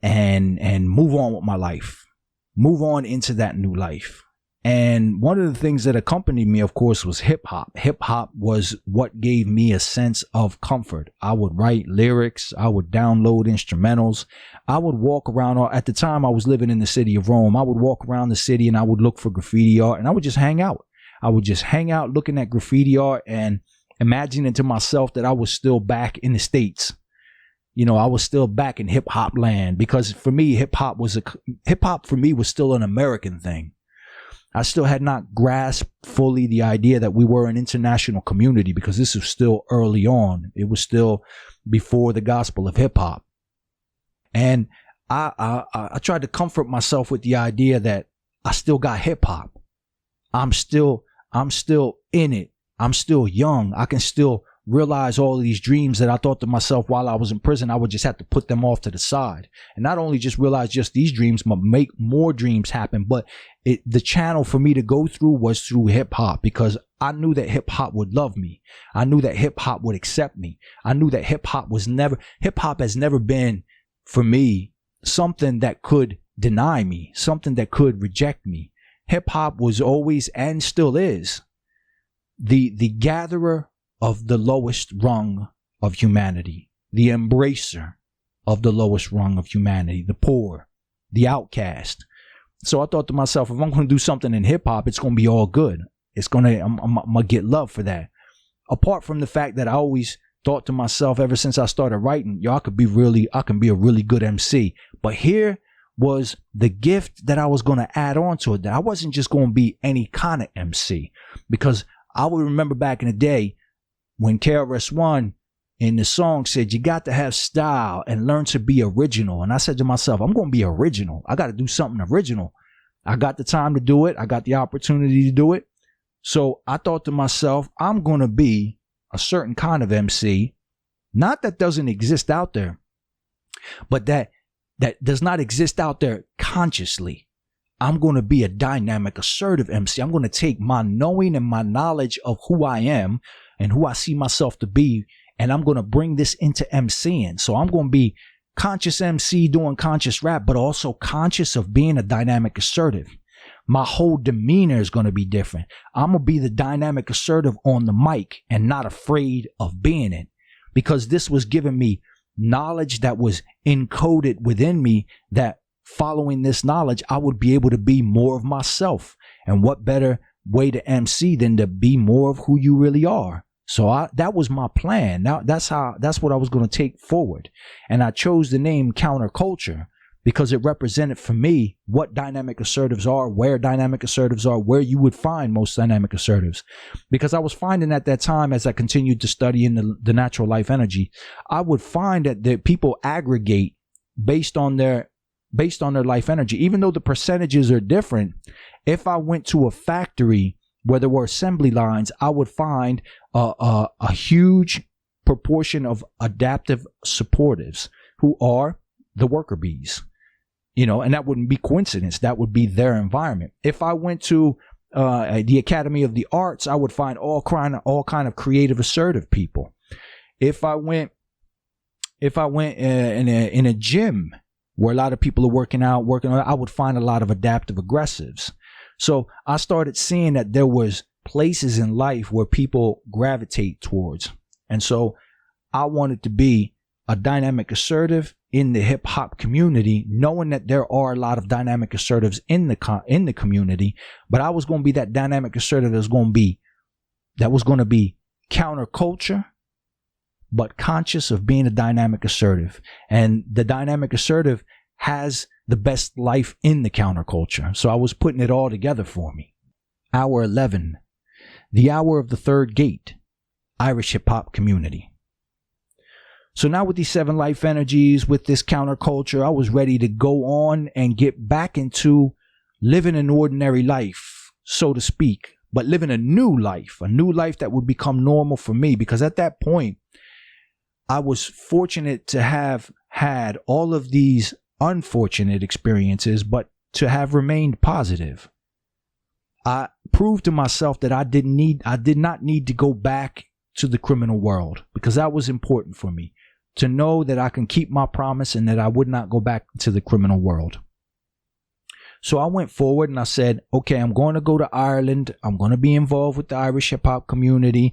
and move on with my life, move on into that new life. And one of the things that accompanied me, of course, was hip hop. Hip hop was what gave me a sense of comfort. I would write lyrics. I would download instrumentals. I would walk around. At the time I was living in the city of Rome. I would walk around the city and I would look for graffiti art and I would just hang out. I would just hang out looking at graffiti art and imagining to myself that I was still back in the States. I was still back in hip hop land, because for me, hip hop for me was still an American thing. I still had not grasped fully the idea that we were an international community, because this was still early on. It was still before the gospel of hip hop. And I tried to comfort myself with the idea that I still got hip hop. I'm still in it. I'm still young. I can still realize all of these dreams that I thought to myself while I was in prison, I would just have to put them off to the side. And not only just realize just these dreams, but make more dreams happen. But the channel for me to go through was through hip hop, because I knew that hip hop would love me. I knew that hip hop would accept me. I knew that hip hop has never been for me something that could deny me, something that could reject me. Hip hop was always, and still is, the gatherer of the lowest rung of humanity, the embracer of the lowest rung of humanity, the poor, the outcast. So I thought to myself, if I'm going to do something in hip hop, it's going to be all good. I'm going to get love for that. Apart from the fact that I always thought to myself, ever since I started writing, I can be a really good MC. But here was the gift that I was going to add on to it, that I wasn't just going to be any kind of MC, because I would remember back in the day when KRS-One in the song said, you got to have style and learn to be original. And I said to myself, I'm going to be original. I got to do something original. I got the time to do it. I got the opportunity to do it. So I thought to myself, I'm going to be a certain kind of MC, not that doesn't exist out there, but that does not exist out there consciously. I'm going to be a dynamic, assertive MC. I'm going to take my knowing and my knowledge of who I am and who I see myself to be, and I'm going to bring this into MCing. So I'm going to be conscious MC doing conscious rap, but also conscious of being a dynamic assertive. My whole demeanor is going to be different. I'm going to be the dynamic assertive on the mic and not afraid of being it, because this was giving me knowledge that was encoded within me, that following this knowledge, I would be able to be more of myself. And what better way to MC than to be more of who you really are? So that was my plan. Now that's what I was going to take forward. And I chose the name Counterculture because it represented for me what dynamic assertives are, where dynamic assertives are, where you would find most dynamic assertives. Because I was finding at that time, as I continued to study in the natural life energy, I would find that the people aggregate based on their life energy. Even though the percentages are different, if I went to a factory where there were assembly lines, I would find a huge proportion of adaptive supportives who are the worker bees. And that wouldn't be coincidence. That would be their environment. If I went to the Academy of the Arts, I would find all kind of creative, assertive people. If I went in a gym where a lot of people are working out, I would find a lot of adaptive aggressives. So I started seeing that there was places in life where people gravitate towards. And so I wanted to be a dynamic assertive in the hip hop community, knowing that there are a lot of dynamic assertives in the community, but I was going to be that dynamic assertive that was going to be counterculture, but conscious of being a dynamic assertive. And the dynamic assertive has the best life in the counterculture. So I was putting it all together for me. Hour 11, the hour of the third gate, Irish hip hop community. So now with these 7 life energies, with this counterculture, I was ready to go on and get back into living an ordinary life, so to speak, but living a new life that would become normal for me. Because at that point, I was fortunate to have had all of these unfortunate experiences, but to have remained positive. I proved to myself that I did not need to go back to the criminal world, because that was important for me, to know that I can keep my promise and that I would not go back to the criminal world. So I went forward and I said, okay, I'm going to go to Ireland. I'm going to be involved with the Irish hip hop community.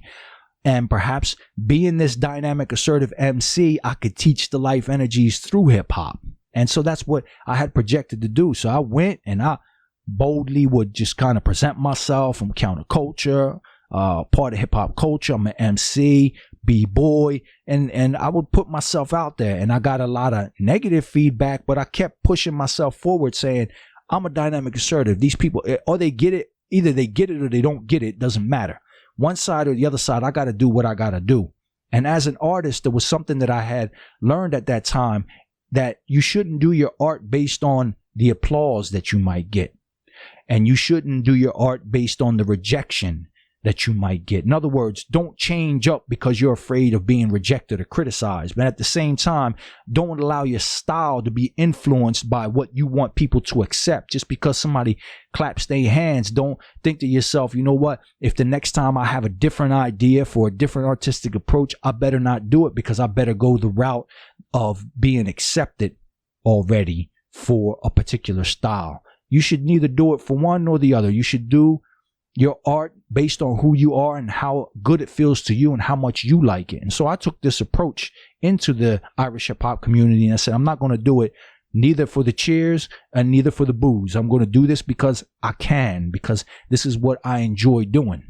And perhaps being this dynamic, assertive MC, I could teach the life energies through hip hop. And so that's what I had projected to do. So I went and I boldly would just kind of present myself from counterculture. part of hip hop culture. I'm an MC, B-boy, and I would put myself out there, and I got a lot of negative feedback, but I kept pushing myself forward saying, I'm a dynamic assertive. These people, or they get it, either they get it or they don't get it, doesn't matter. One side or the other side, I got to do what I got to do. And as an artist, there was something that I had learned at that time, that you shouldn't do your art based on the applause that you might get. And you shouldn't do your art based on the rejection that you might get. In other words, don't change up because you're afraid of being rejected or criticized. But at the same time, don't allow your style to be influenced by what you want people to accept. Just because somebody claps their hands, don't think to yourself, you know what, if the next time I have a different idea for a different artistic approach, I better not do it, because I better go the route of being accepted already for a particular style. You should neither do it for one nor the other. You should do your art based on who you are and how good it feels to you and how much you like it. And so I took this approach into the Irish hip hop community, and I said, I'm not going to do it neither for the cheers and neither for the boos. I'm going to do this because I can, because this is what I enjoy doing.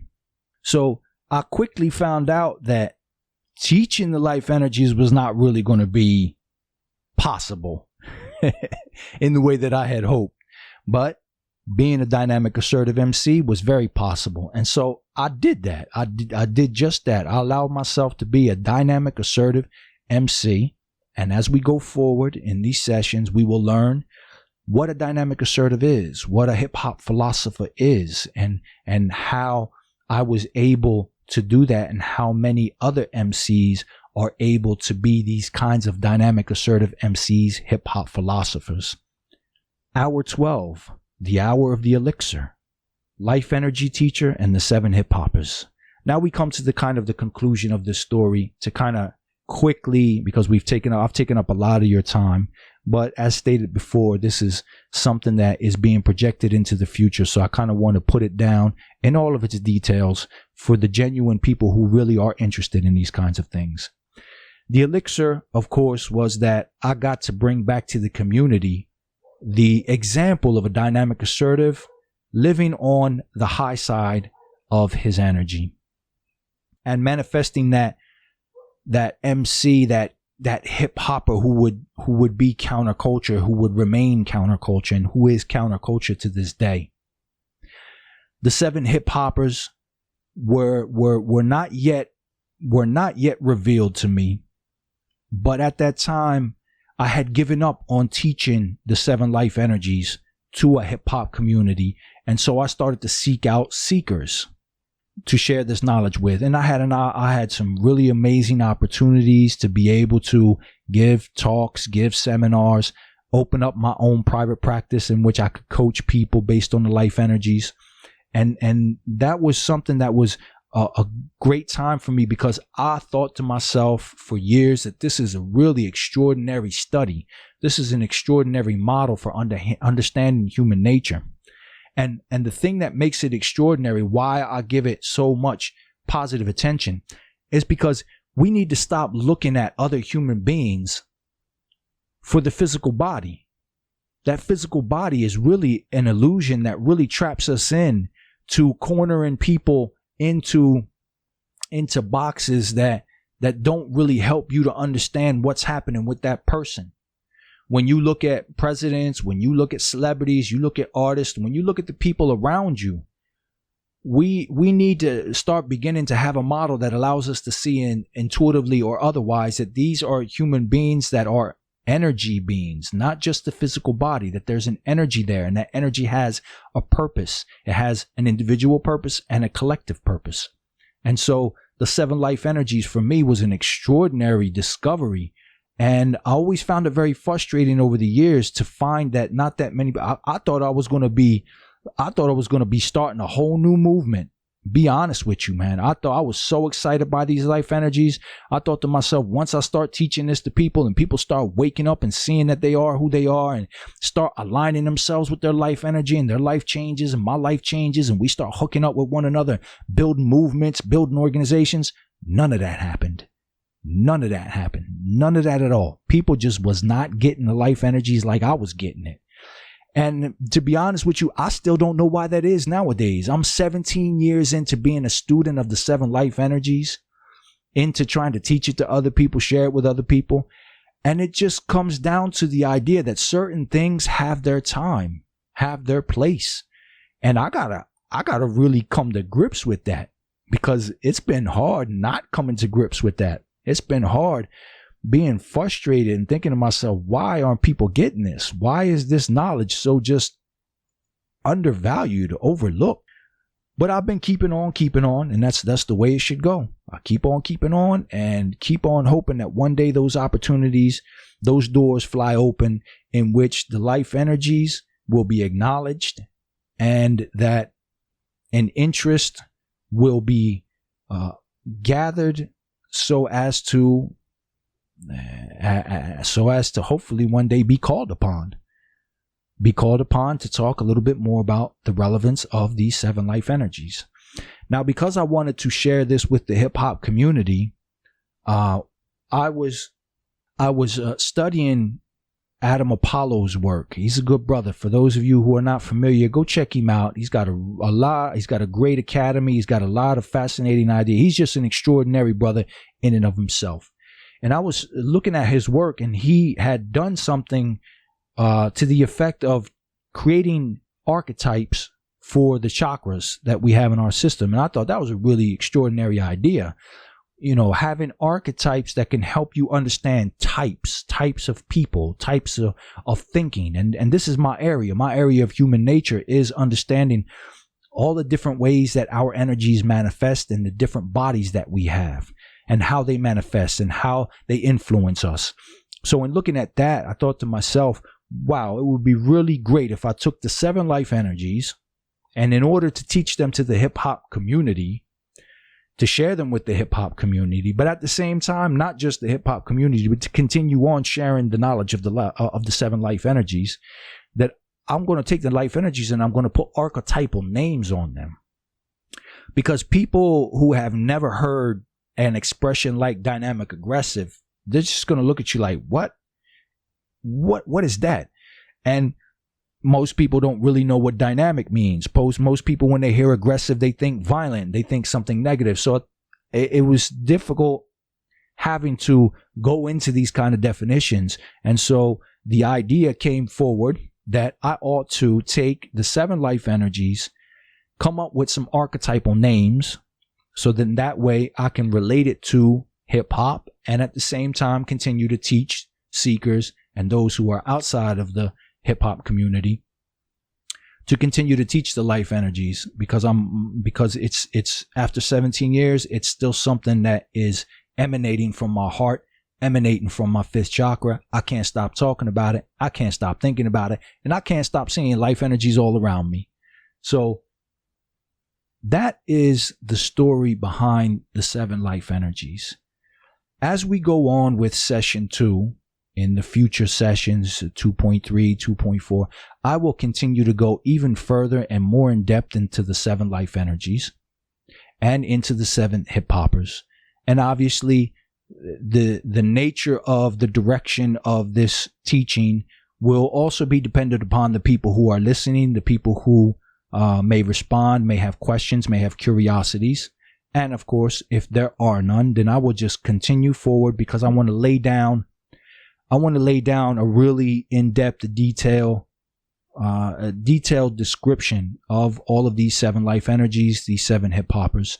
So I quickly found out that teaching the life energies was not really going to be possible in the way that I had hoped. But being a dynamic assertive MC was very possible. And so I did that. I did just that. I allowed myself to be a dynamic assertive MC. And as we go forward in these sessions, we will learn what a dynamic assertive is, what a hip hop philosopher is, and how I was able to do that, and how many other MCs are able to be these kinds of dynamic assertive MCs, hip hop philosophers. Hour 12. The Hour of the Elixir, Life Energy Teacher, and the 7 Hip Hoppers. Now we come to the conclusion of this story, to kind of quickly, because I've taken up a lot of your time, but as stated before, this is something that is being projected into the future. So I kind of want to put it down in all of its details for the genuine people who really are interested in these kinds of things. The elixir, of course, was that I got to bring back to the community the example of a dynamic assertive living on the high side of his energy and manifesting that MC, that hip hopper who would be counterculture, who would remain counterculture, and who is counterculture to this day. The 7 hip hoppers were not yet revealed to me, but at that time I had given up on teaching the 7 life energies to a hip hop community. And so I started to seek out seekers to share this knowledge with. And I had some really amazing opportunities to be able to give talks, give seminars, open up my own private practice in which I could coach people based on the life energies. And that was something that was a great time for me, because I thought to myself for years that this is a really extraordinary study. This is an extraordinary model for understanding human nature. And the thing that makes it extraordinary, why I give it so much positive attention, is because we need to stop looking at other human beings for the physical body. That physical body is really an illusion that really traps us in to cornering people into boxes that don't really help you to understand what's happening with that person. When you look at presidents, when you look at celebrities, you look at artists, when you look at the people around you, we need to start beginning to have a model that allows us to see intuitively or otherwise that these are human beings that are energy beings, not just the physical body, that there's an energy there, and that energy has a purpose. It has an individual purpose and a collective purpose. And so the 7 life energies for me was an extraordinary discovery. And I always found it very frustrating over the years to find that not that many, I thought I was going to be starting a whole new movement. Be honest with you, man. I thought I was so excited by these life energies. I thought to myself, once I start teaching this to people and people start waking up and seeing that they are who they are and start aligning themselves with their life energy and their life changes and my life changes, and we start hooking up with one another, building movements, building organizations, none of that happened. None of that happened. None of that at all. People just was not getting the life energies like I was getting it. And to be honest with you, I still don't know why that is nowadays. I'm 17 years into being a student of the 7 life energies, into trying to teach it to other people, share it with other people. And it just comes down to the idea that certain things have their time, have their place. And I gotta really come to grips with that, because it's been hard not coming to grips with that. It's been hard being frustrated and thinking to myself, why aren't people getting this? Why is this knowledge so just undervalued, overlooked? But I've been keeping on, and that's the way it should go. I keep on keeping on and keep on hoping that one day those opportunities, those doors fly open in which the life energies will be acknowledged, and that an interest will be gathered so as to hopefully one day be called upon to talk a little bit more about the relevance of these 7 life energies. Now, because I wanted to share this with the hip hop community, I was studying Adam Apollo's work. He's a good brother. For those of you who are not familiar, go check him out. He's got he's got a great academy. He's got a lot of fascinating ideas. He's just an extraordinary brother in and of himself. And I was looking at his work, and he had done something to the effect of creating archetypes for the chakras that we have in our system. And I thought that was a really extraordinary idea. You know, having archetypes that can help you understand types of people, types of thinking. And this is my area. My area of human nature is understanding all the different ways that our energies manifest in the different bodies that we have, and how they manifest and how they influence us. So in looking at that, I thought to myself, wow, it would be really great if I took the 7 life energies, and in order to teach them to the hip hop community, to share them with the hip hop community, but at the same time, not just the hip hop community, but to continue on sharing the knowledge of the 7 life energies, that I'm going to take the life energies and I'm going to put archetypal names on them. Because people who have never heard an expression like dynamic aggressive, they're just going to look at you like, what is that? And most people don't really know what dynamic means. Most people, when they hear aggressive, they think violent, they think something negative. So it was difficult having to go into these kind of definitions. And so the idea came forward that I ought to take the 7 life energies, come up with some archetypal names, so then that way I can relate it to hip hop, and at the same time continue to teach seekers and those who are outside of the hip hop community to continue to teach the life energies, because it's after 17 years, it's still something that is emanating from my heart, emanating from my 5th chakra. I can't stop talking about it. I can't stop thinking about it, and I can't stop seeing life energies all around me. So that is the story behind the 7 life energies. As we go on with session 2, in the future sessions, 2.3, 2.4, I will continue to go even further and more in depth into the 7 life energies and into the 7 hip hoppers. And obviously, the nature of the direction of this teaching will also be dependent upon the people who are listening, the people who may respond, may have questions, may have curiosities. And of course, if there are none, then I will just continue forward, because I want to lay down a really in-depth, detailed description of all of these 7 life energies, these 7 hip hoppers,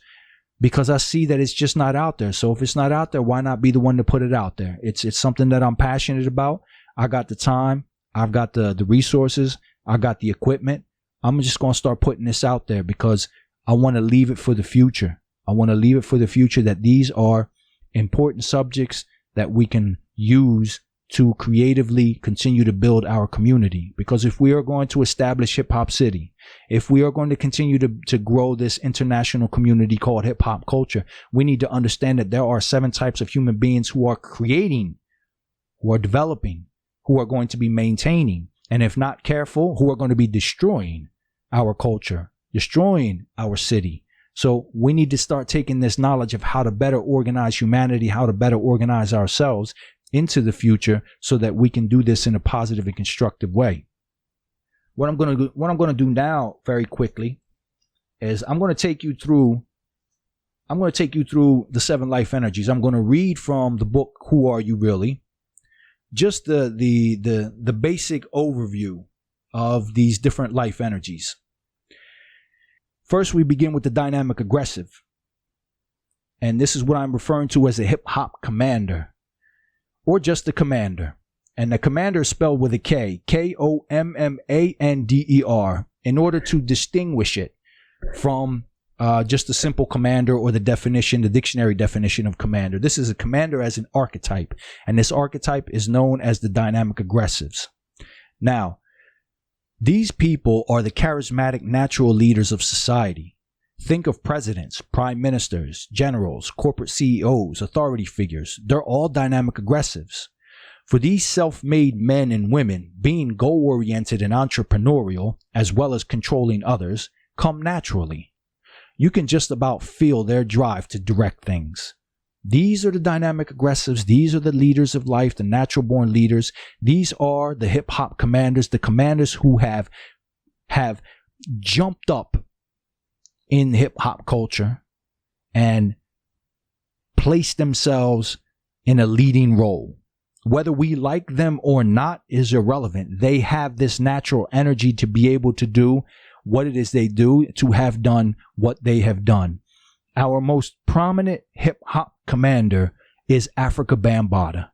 because I see that it's just not out there. So if it's not out there, why not be the one to put it out there? It's something that I'm passionate about. I got the time. I've got the resources. I got the equipment. I'm just going to start putting this out there, because I want to leave it for the future. I want to leave it for the future, that these are important subjects that we can use to creatively continue to build our community. Because if we are going to establish Hip Hop City, if we are going to continue to grow this international community called hip hop culture, we need to understand that there are 7 types of human beings who are creating, who are developing, who are going to be maintaining, and if not careful, who are going to be destroying our culture, destroying our city. So we need to start taking this knowledge of how to better organize humanity, how to better organize ourselves into the future, so that we can do this in a positive and constructive way. what I'm gonna do now very quickly is I'm gonna take you through the 7 life energies. I'm gonna read from the book Who Are You Really? Just the basic overview of these different life energies. First, we begin with the dynamic aggressive. And this is what I'm referring to as a hip hop commander, or just the commander. And the commander is spelled with a K, Kommander, in order to distinguish it from just a simple commander or the dictionary definition of commander. This is a commander as an archetype, and this archetype is known as the dynamic aggressives. Now, these people are the charismatic natural leaders of society. Think of presidents, prime ministers, generals, corporate CEOs, authority figures. They're all dynamic aggressives. For these self-made men and women, being goal-oriented and entrepreneurial, as well as controlling others, come naturally. You can just about feel their drive to direct things. These are the dynamic aggressives. These are the leaders of life, the natural-born leaders. These are the hip-hop commanders, the commanders who have jumped up in hip-hop culture and placed themselves in a leading role. Whether we like them or not is irrelevant. They have this natural energy to be able to do what it is they do, to have done what they have done. Our most prominent hip-hop commander is Afrika Bambaataa.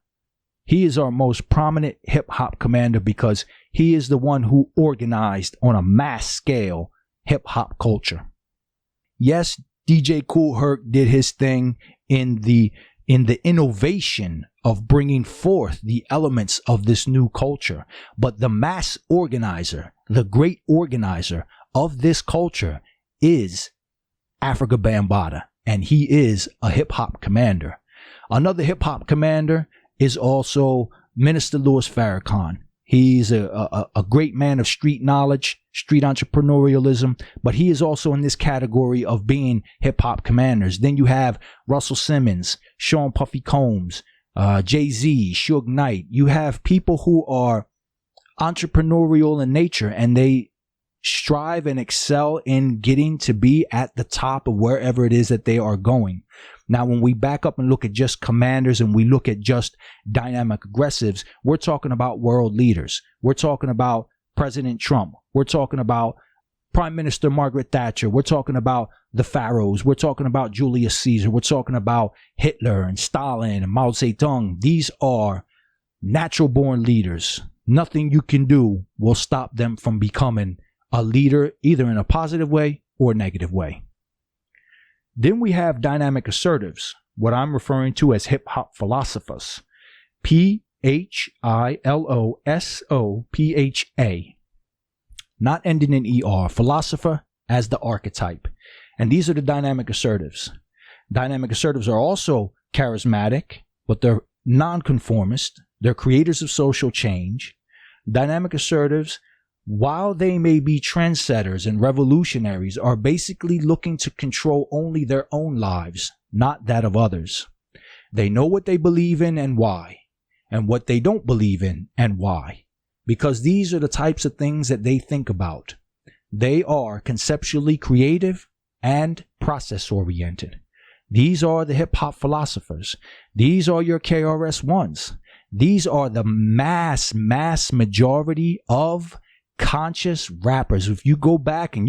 He is our most prominent hip-hop commander because he is the one who organized on a mass scale hip-hop culture. Yes, DJ Kool Herc did his thing in the innovation of bringing forth the elements of this new culture. But the mass organizer, the great organizer of this culture is Afrika Bambaataa, and he is a hip-hop commander. Another hip-hop commander is also Minister Louis Farrakhan. He's a great man of street knowledge, street entrepreneurialism, but he is also in this category of being hip-hop commanders. Then you have Russell Simmons, Sean Puffy Combs, Jay-Z, Suge Knight. You have people who are entrepreneurial in nature, and they strive and excel in getting to be at the top of wherever it is that they are going. Now, when we back up and look at just commanders and we look at just dynamic aggressives, we're talking about world leaders. We're talking about President Trump. We're talking about Prime Minister Margaret Thatcher. We're talking about the pharaohs. We're talking about Julius Caesar. We're talking about Hitler and Stalin and Mao Zedong. These are natural born leaders. Nothing you can do will stop them from becoming a leader, either in a positive way or a negative way. Then we have dynamic assertives, what I'm referring to as hip-hop philosophers. Philosopha, not ending in ER, philosopher as the archetype. And these are the dynamic assertives. Dynamic assertives are also charismatic, but they're nonconformist. They're creators of social change. Dynamic assertives, while they may be trendsetters and revolutionaries, are basically looking to control only their own lives, not that of others. They know what they believe in and why, and what they don't believe in and why, because these are the types of things that they think about. They are conceptually creative and process-oriented. These are the hip-hop philosophers. These are your KRS-Ones. These are the mass majority of conscious rappers. If you go back and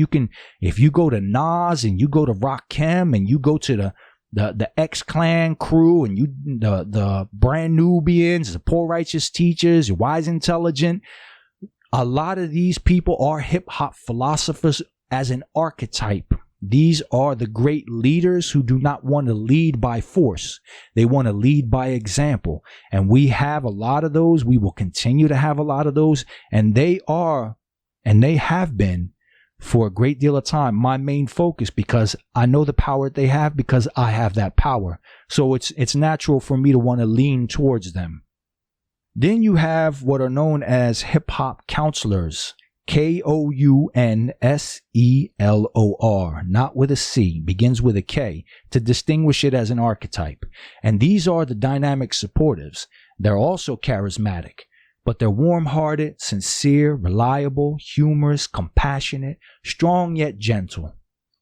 if you go to Nas and you go to Rakim and you go to the X-Clan crew and the Brand Nubians, the Poor Righteous Teachers, your Wise Intelligent, a lot of these people are hip-hop philosophers as an archetype. These are the great leaders who do not want to lead by force. They want to lead by example. And we have a lot of those. We will continue to have a lot of those. And they have been for a great deal of time my main focus, because I know the power they have, because I have that power. So it's natural for me to want to lean towards them. Then you have what are known as hip hop counselors. Kounselor, not with a C, begins with a K, to distinguish it as an archetype. And these are the dynamic supportives. They're also charismatic, but they're warm-hearted, sincere, reliable, humorous, compassionate, strong yet gentle.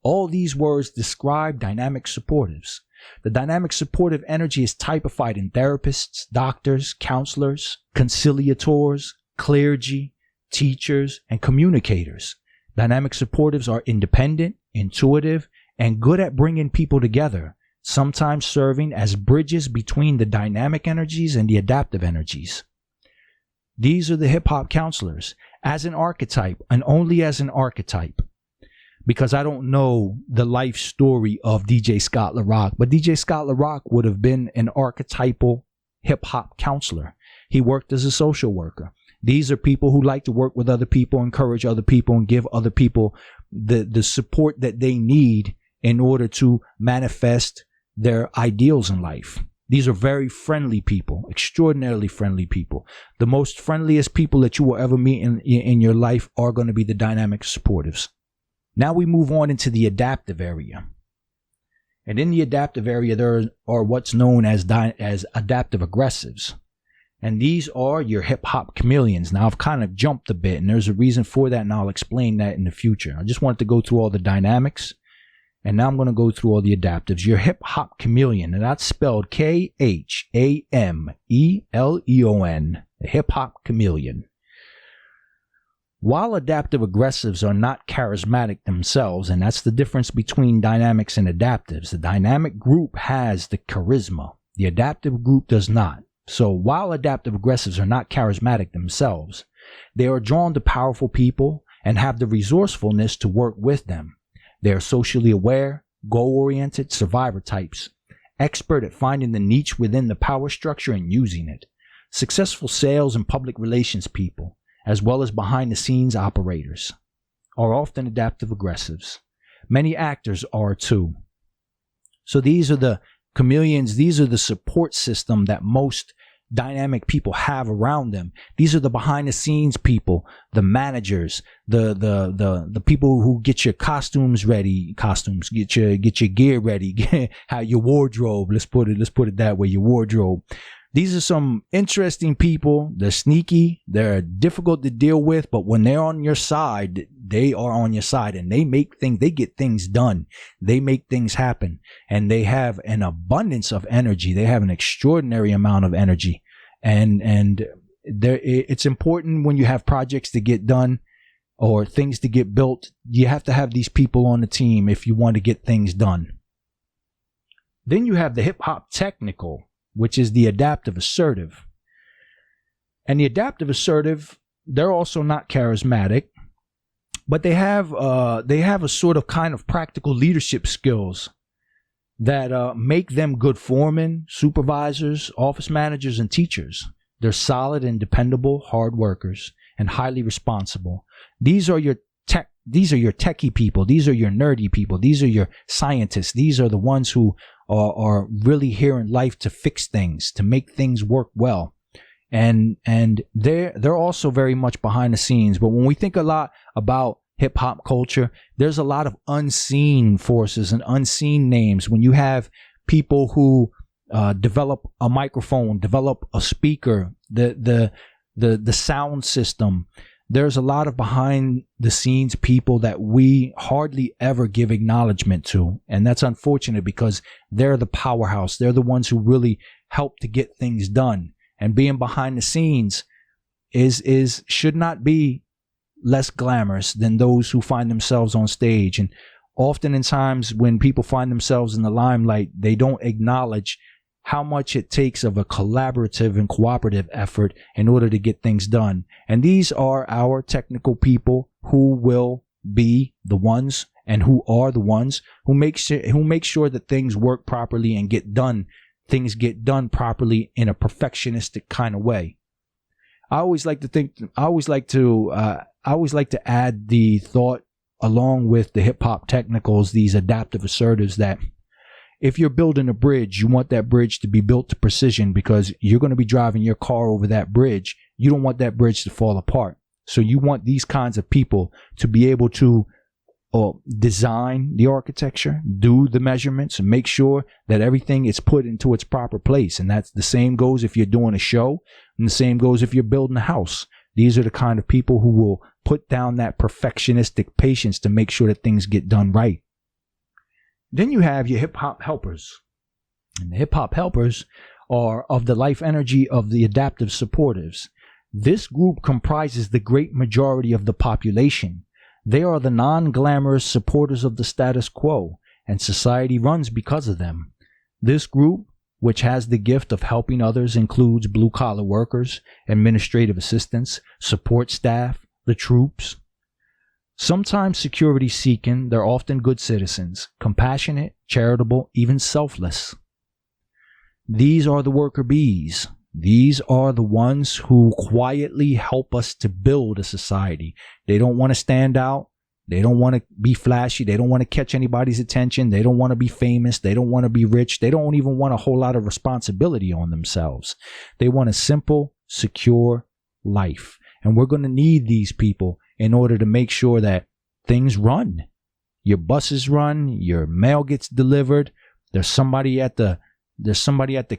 All these words describe dynamic supportives. The dynamic supportive energy is typified in therapists, doctors, counselors, conciliators, clergy, teachers, and communicators. Dynamic supportives are independent, intuitive, and good at bringing people together, sometimes serving as bridges between the dynamic energies and the adaptive energies. These are the hip-hop counselors, as an archetype, and only as an archetype, because I don't know the life story of DJ Scott LaRock, but DJ Scott LaRock would have been an archetypal hip-hop counselor. He worked as a social worker. These are people who like to work with other people, encourage other people, and give other people the support that they need in order to manifest their ideals in life. These are very friendly people, extraordinarily friendly people. The most friendliest people that you will ever meet in your life are going to be the dynamic supportives. Now we move on into the adaptive area. And in the adaptive area, there are what's known as adaptive aggressives. And these are your hip-hop chameleons. Now, I've kind of jumped a bit, and there's a reason for that, and I'll explain that in the future. I just wanted to go through all the dynamics, and now I'm going to go through all the adaptives. Your hip-hop chameleon, and that's spelled Khameleon, the hip-hop chameleon. While adaptive aggressives are not charismatic themselves, and that's the difference between dynamics and adaptives, the dynamic group has the charisma. The adaptive group does not. So while adaptive aggressives are not charismatic themselves, they are drawn to powerful people and have the resourcefulness to work with them. They are socially aware, goal-oriented survivor types, expert at finding the niche within the power structure and using it, successful sales and public relations people, as well as behind-the-scenes operators, are often adaptive aggressives. Many actors are too. So these are the chameleons. These are the support system that most dynamic people have around them. These are the behind the scenes people, the managers, the people who get your costumes ready, get your gear ready, how your wardrobe, let's put it that way, your wardrobe. These are some interesting people. They're sneaky. They're difficult to deal with, but when they're on your side, they are on your side, and they get things done. They make things happen, and they have an abundance of energy. They have an extraordinary amount of energy, and it's important when you have projects to get done or things to get built. You have to have these people on the team if you want to get things done. Then you have the hip hop technical, which is the adaptive assertive. And the adaptive assertive, they're also not charismatic, but they have a sort of kind of practical leadership skills that make them good foremen, supervisors, office managers, and teachers. They're solid and dependable, hard workers, and highly responsible. These are your techie people. These are your nerdy people. These are your scientists. These are the ones who are really here in life to fix things, to make things work well. And they're also very much behind the scenes. But when we think a lot about hip hop culture, there's a lot of unseen forces and unseen names. When you have people who develop a microphone, develop a speaker, the sound system, there's a lot of behind the scenes people that we hardly ever give acknowledgement to. And that's unfortunate because they're the powerhouse. They're the ones who really help to get things done. And being behind the scenes should not be less glamorous than those who find themselves on stage. And often in times when people find themselves in the limelight, they don't acknowledge how much it takes of a collaborative and cooperative effort in order to get things done. And these are our technical people who will be the ones and who are the ones who make sure that things work properly and things get done properly in a perfectionistic kind of way. I always like to add the thought along with the hip hop technicals, these adaptive assertives, that if you're building a bridge, you want that bridge to be built to precision because you're going to be driving your car over that bridge. You don't want that bridge to fall apart. So you want these kinds of people to be able to design the architecture, do the measurements, and make sure that everything is put into its proper place. And that's the same goes if you're doing a show. And the same goes if you're building a house. These are the kind of people who will put down that perfectionistic patience to make sure that things get done right. Then you have your hip hop helpers. And the hip hop helpers are of the life energy of the adaptive supportives. This group comprises the great majority of the population. They are the non-glamorous supporters of the status quo, and society runs because of them. This group, which has the gift of helping others, includes blue-collar workers, administrative assistants, support staff, the troops. Sometimes security-seeking, they're often good citizens, compassionate, charitable, even selfless. These are the worker bees. These are the ones who quietly help us to build a society. They don't want to stand out. They don't want to be flashy. They don't want to catch anybody's attention. They don't want to be famous. They don't want to be rich. They don't even want a whole lot of responsibility on themselves. They want a simple, secure life. And we're going to need these people in order to make sure that things run. Your buses run. Your mail gets delivered. There's somebody at the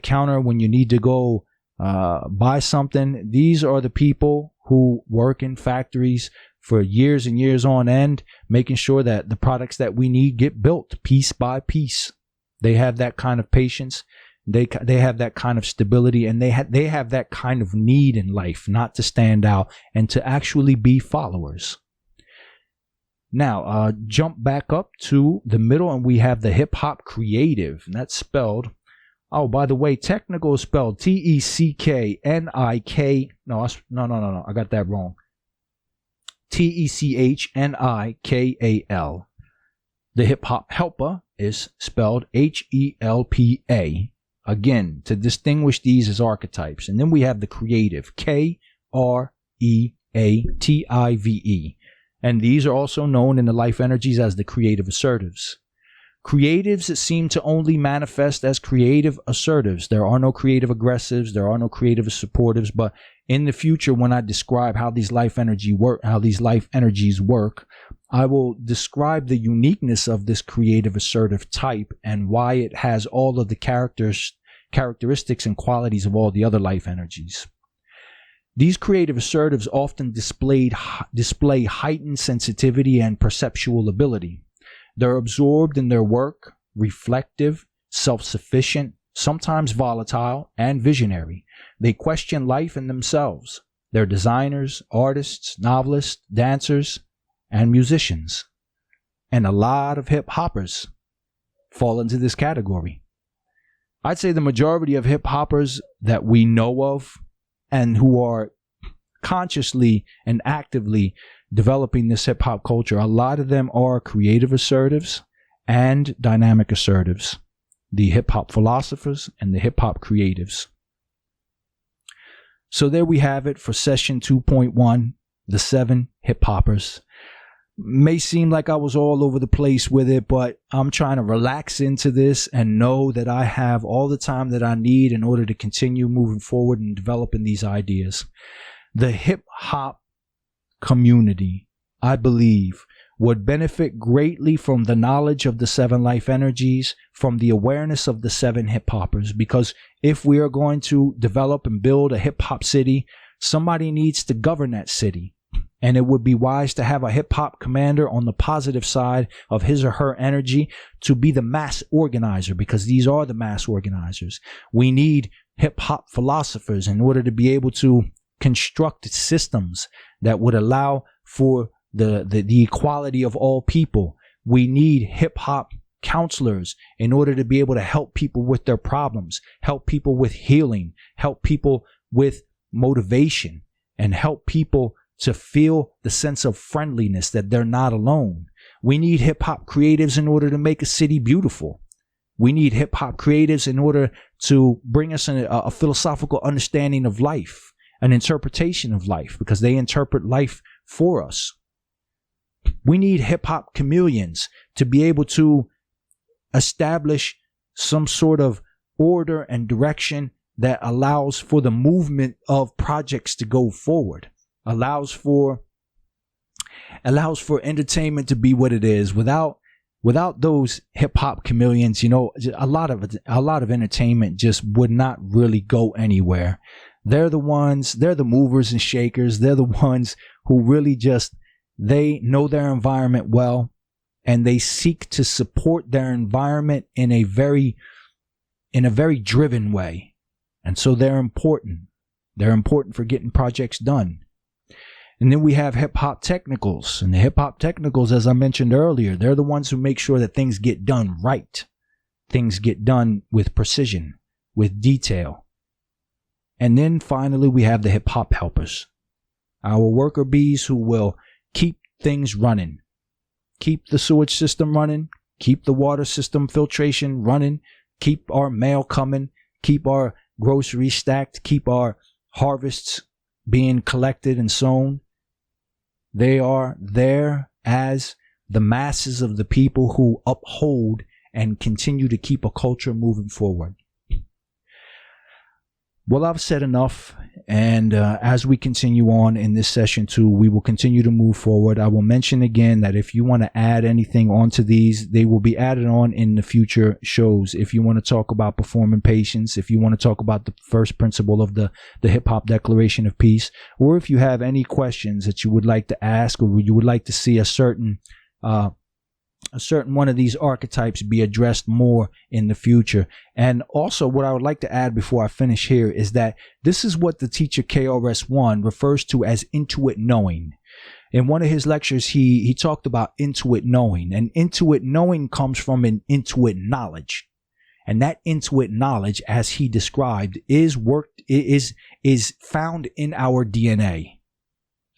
counter when you need to go buy something. These are the people who work in factories for years and years on end, making sure that the products that we need get built piece by piece. They have that kind of patience. They have that kind of stability, and they have that kind of need in life, not to stand out and to actually be followers. Now, jump back up to the middle, and we have the hip hop creative, and that's spelled. Oh, by the way, technical is spelled T-E-C-K-N-I-K. No, I got that wrong. T-E-C-H-N-I-K-A-L. The hip hop helper is spelled H-E-L-P-A. Again, to distinguish these as archetypes. And then we have the creative, K-R-E-A-T-I-V-E. And these are also known in the life energies as the creative assertives. Creatives seem to only manifest as creative assertives. There are no creative aggressives. There are no creative supportives. But in the future, when I describe how these life energies work, I will describe the uniqueness of this creative assertive type and why it has all of the characteristics and qualities of all the other life energies. These creative assertives often display heightened sensitivity and perceptual ability. They're absorbed in their work, reflective, self-sufficient, sometimes volatile, and visionary. They question life and themselves. They're designers, artists, novelists, dancers, and musicians. And a lot of hip hoppers fall into this category. I'd say the majority of hip hoppers that we know of and who are consciously and actively developing this hip hop culture, a lot of them are creative assertives and dynamic assertives, the hip hop philosophers and the hip hop creatives. So there we have it for session 2.1, the 7 hip hoppers. May seem like I was all over the place with it, but I'm trying to relax into this and know that I have all the time that I need in order to continue moving forward and developing these ideas. The hip hop community, I believe, would benefit greatly from the knowledge of the 7 life energies, from the awareness of the 7 hip hoppers, because if we are going to develop and build a hip hop city, somebody needs to govern that city. And it would be wise to have a hip hop commander on the positive side of his or her energy to be the mass organizer, because these are the mass organizers. We need hip hop philosophers in order to be able to construct systems that would allow for the equality of all people. We need hip hop counselors in order to be able to help people with their problems, help people with healing, help people with motivation, and help people to feel the sense of friendliness that they're not alone. We need hip hop creatives in order to make a city beautiful. We need hip hop creatives in order to bring us a philosophical understanding of life, an interpretation of life, because they interpret life for us. We need hip hop chameleons to be able to establish some sort of order and direction that allows for the movement of projects to go forward, allows for entertainment to be what it is. Without those hip hop chameleons, a lot of entertainment just would not really go anywhere. They're the movers and shakers. They're the ones who really they know their environment well, and they seek to support their environment in a very driven way. And so they're important. They're important for getting projects done. And then we have hip hop technicals. And the hip hop technicals, as I mentioned earlier, they're the ones who make sure that things get done right. Things get done with precision, with detail. And then finally, we have the hip hop helpers. Our worker bees who will keep things running. Keep the sewage system running. Keep the water system filtration running. Keep our mail coming. Keep our groceries stacked, keep our harvests being collected and sown. They are there as the masses of the people who uphold and continue to keep a culture moving forward. Well, I've said enough, and as we continue on in this session 2, we will continue to move forward. I will mention again that if you want to add anything onto these, they will be added on in the future shows. If you want to talk about performing patience, if you want to talk about the first principle of the Hip Hop Declaration of Peace, or if you have any questions that you would like to ask, or you would like to see a certain one of these archetypes be addressed more in the future. And also what I would like to add before I finish here is that this is what the teacher KRS-One refers to as intuit knowing. In one of his lectures, he talked about intuit knowing, and intuit knowing comes from an intuit knowledge. And that intuit knowledge, as he described, is found in our DNA.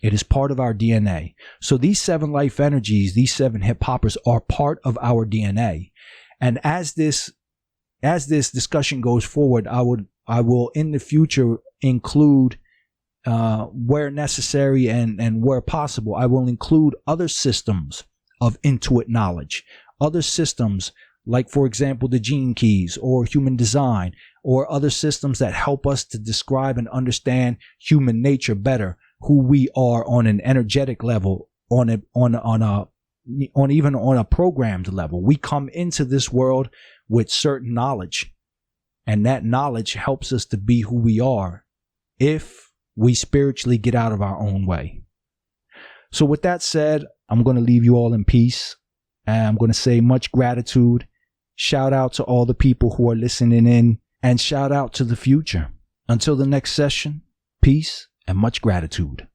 It is part of our DNA. So these 7 life energies, these 7 hip hoppers are part of our DNA. And as this discussion goes forward, I will in the future include, where necessary and where possible, I will include other systems of intuit knowledge, other systems like, for example, the gene keys or human design, or other systems that help us to describe and understand human nature better, who we are on an energetic level, on even on a programmed level. We come into this world with certain knowledge, and that knowledge helps us to be who we are if we spiritually get out of our own way. So with that said, I'm going to leave you all in peace, and I'm going to say much gratitude. Shout out to all the people who are listening in, and shout out to the future. Until the next session, peace and much gratitude.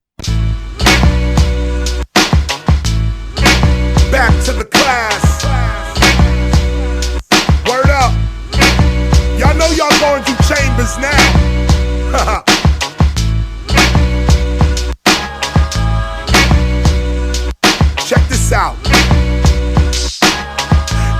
Back to the class. Word up. Y'all know y'all going through chambers now. Check this out.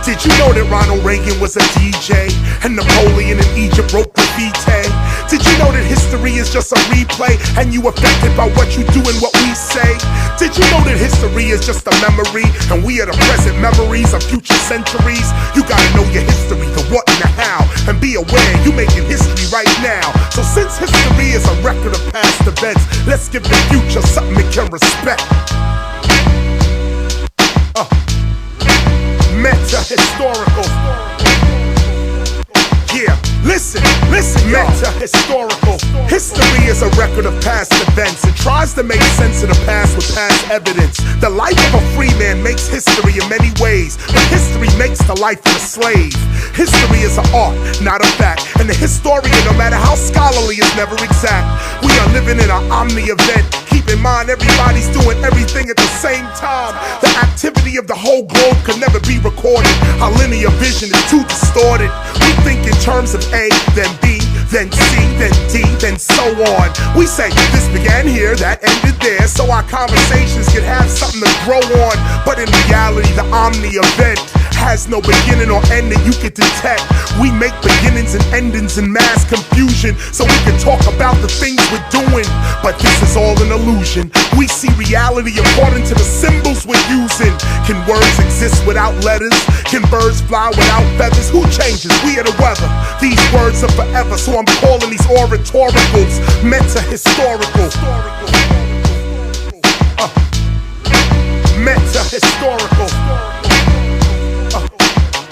Did you know that Ronald Reagan was a DJ and Napoleon in Egypt wrote graffiti? Did you know that history is just a replay and you affected by what you do and what we say? Did you know that history is just a memory and we are the present memories of future centuries? You gotta know your history, the what and the how, and be aware you making history right now. So since history is a record of past events, let's give the future something it can respect. Meta-historical. Yeah, listen, meta-historical. History is a record of past events. It tries to make sense of the past with past evidence. The life of a free man makes history in many ways, but history makes the life of a slave. History is an art, not a fact, and the historian, no matter how scholarly, is never exact. We are living in an omni-event. Keep in mind, everybody's doing everything at the same time. The activity of the whole globe can never be recorded. Our linear vision is too distorted. We think in terms of A, then B, then C, then D, then so on. We say this began here, that ended there, so our conversations can have something to grow on. But in reality, the omni-event has no beginning or end that you can detect. We make beginnings and endings in mass confusion so we can talk about the things we're doing, but this is all an illusion. We see reality according to the symbols we're using. Can words exist without letters? Can birds fly without feathers? Who changes? We are the weather. These words are forever, so I'm calling these oratoricals meta-historical. Meta-historical.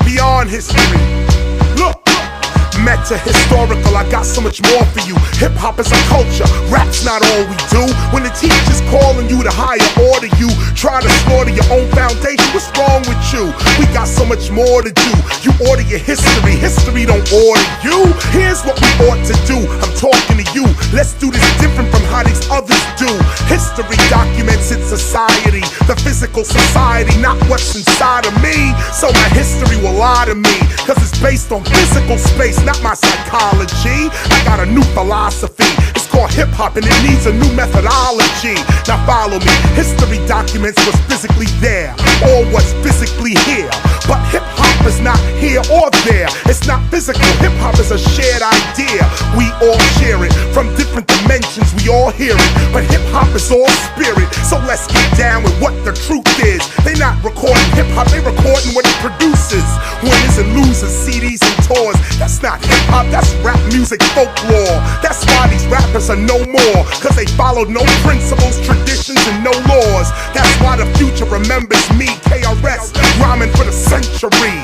Beyond history. Look, Meta historical, I got so much more for you. Hip hop is a culture, rap's not all we do. When the teacher's calling you to higher order, you try to slaughter your own foundation. What's wrong with you? We got so much more to do. You order your history, history don't order you. Here's what we ought to do. I'm talking to you. Let's do this different from how these others do. History documents its society, the physical society, not what's inside of me. So my history will lie to me, cause it's based on physical space, not my psychology. I got a new philosophy, it's called hip-hop and it needs a new methodology. Now follow me, history documents what's physically there, or what's physically here. But hip-hop is not here or there, it's not physical, hip-hop is a shared idea. We all share it, from different dimensions we all hear it. But hip-hop is all spirit, so let's get down with what the truth is. They not recording hip-hop, they recording what it produces. Winners and losers, CDs and tours. That's not hip-hop, that's rap music folklore. That's why these rappers are no more, cause they followed no principles, traditions, and no laws. That's why the future remembers me, KRS, rhyming for the century.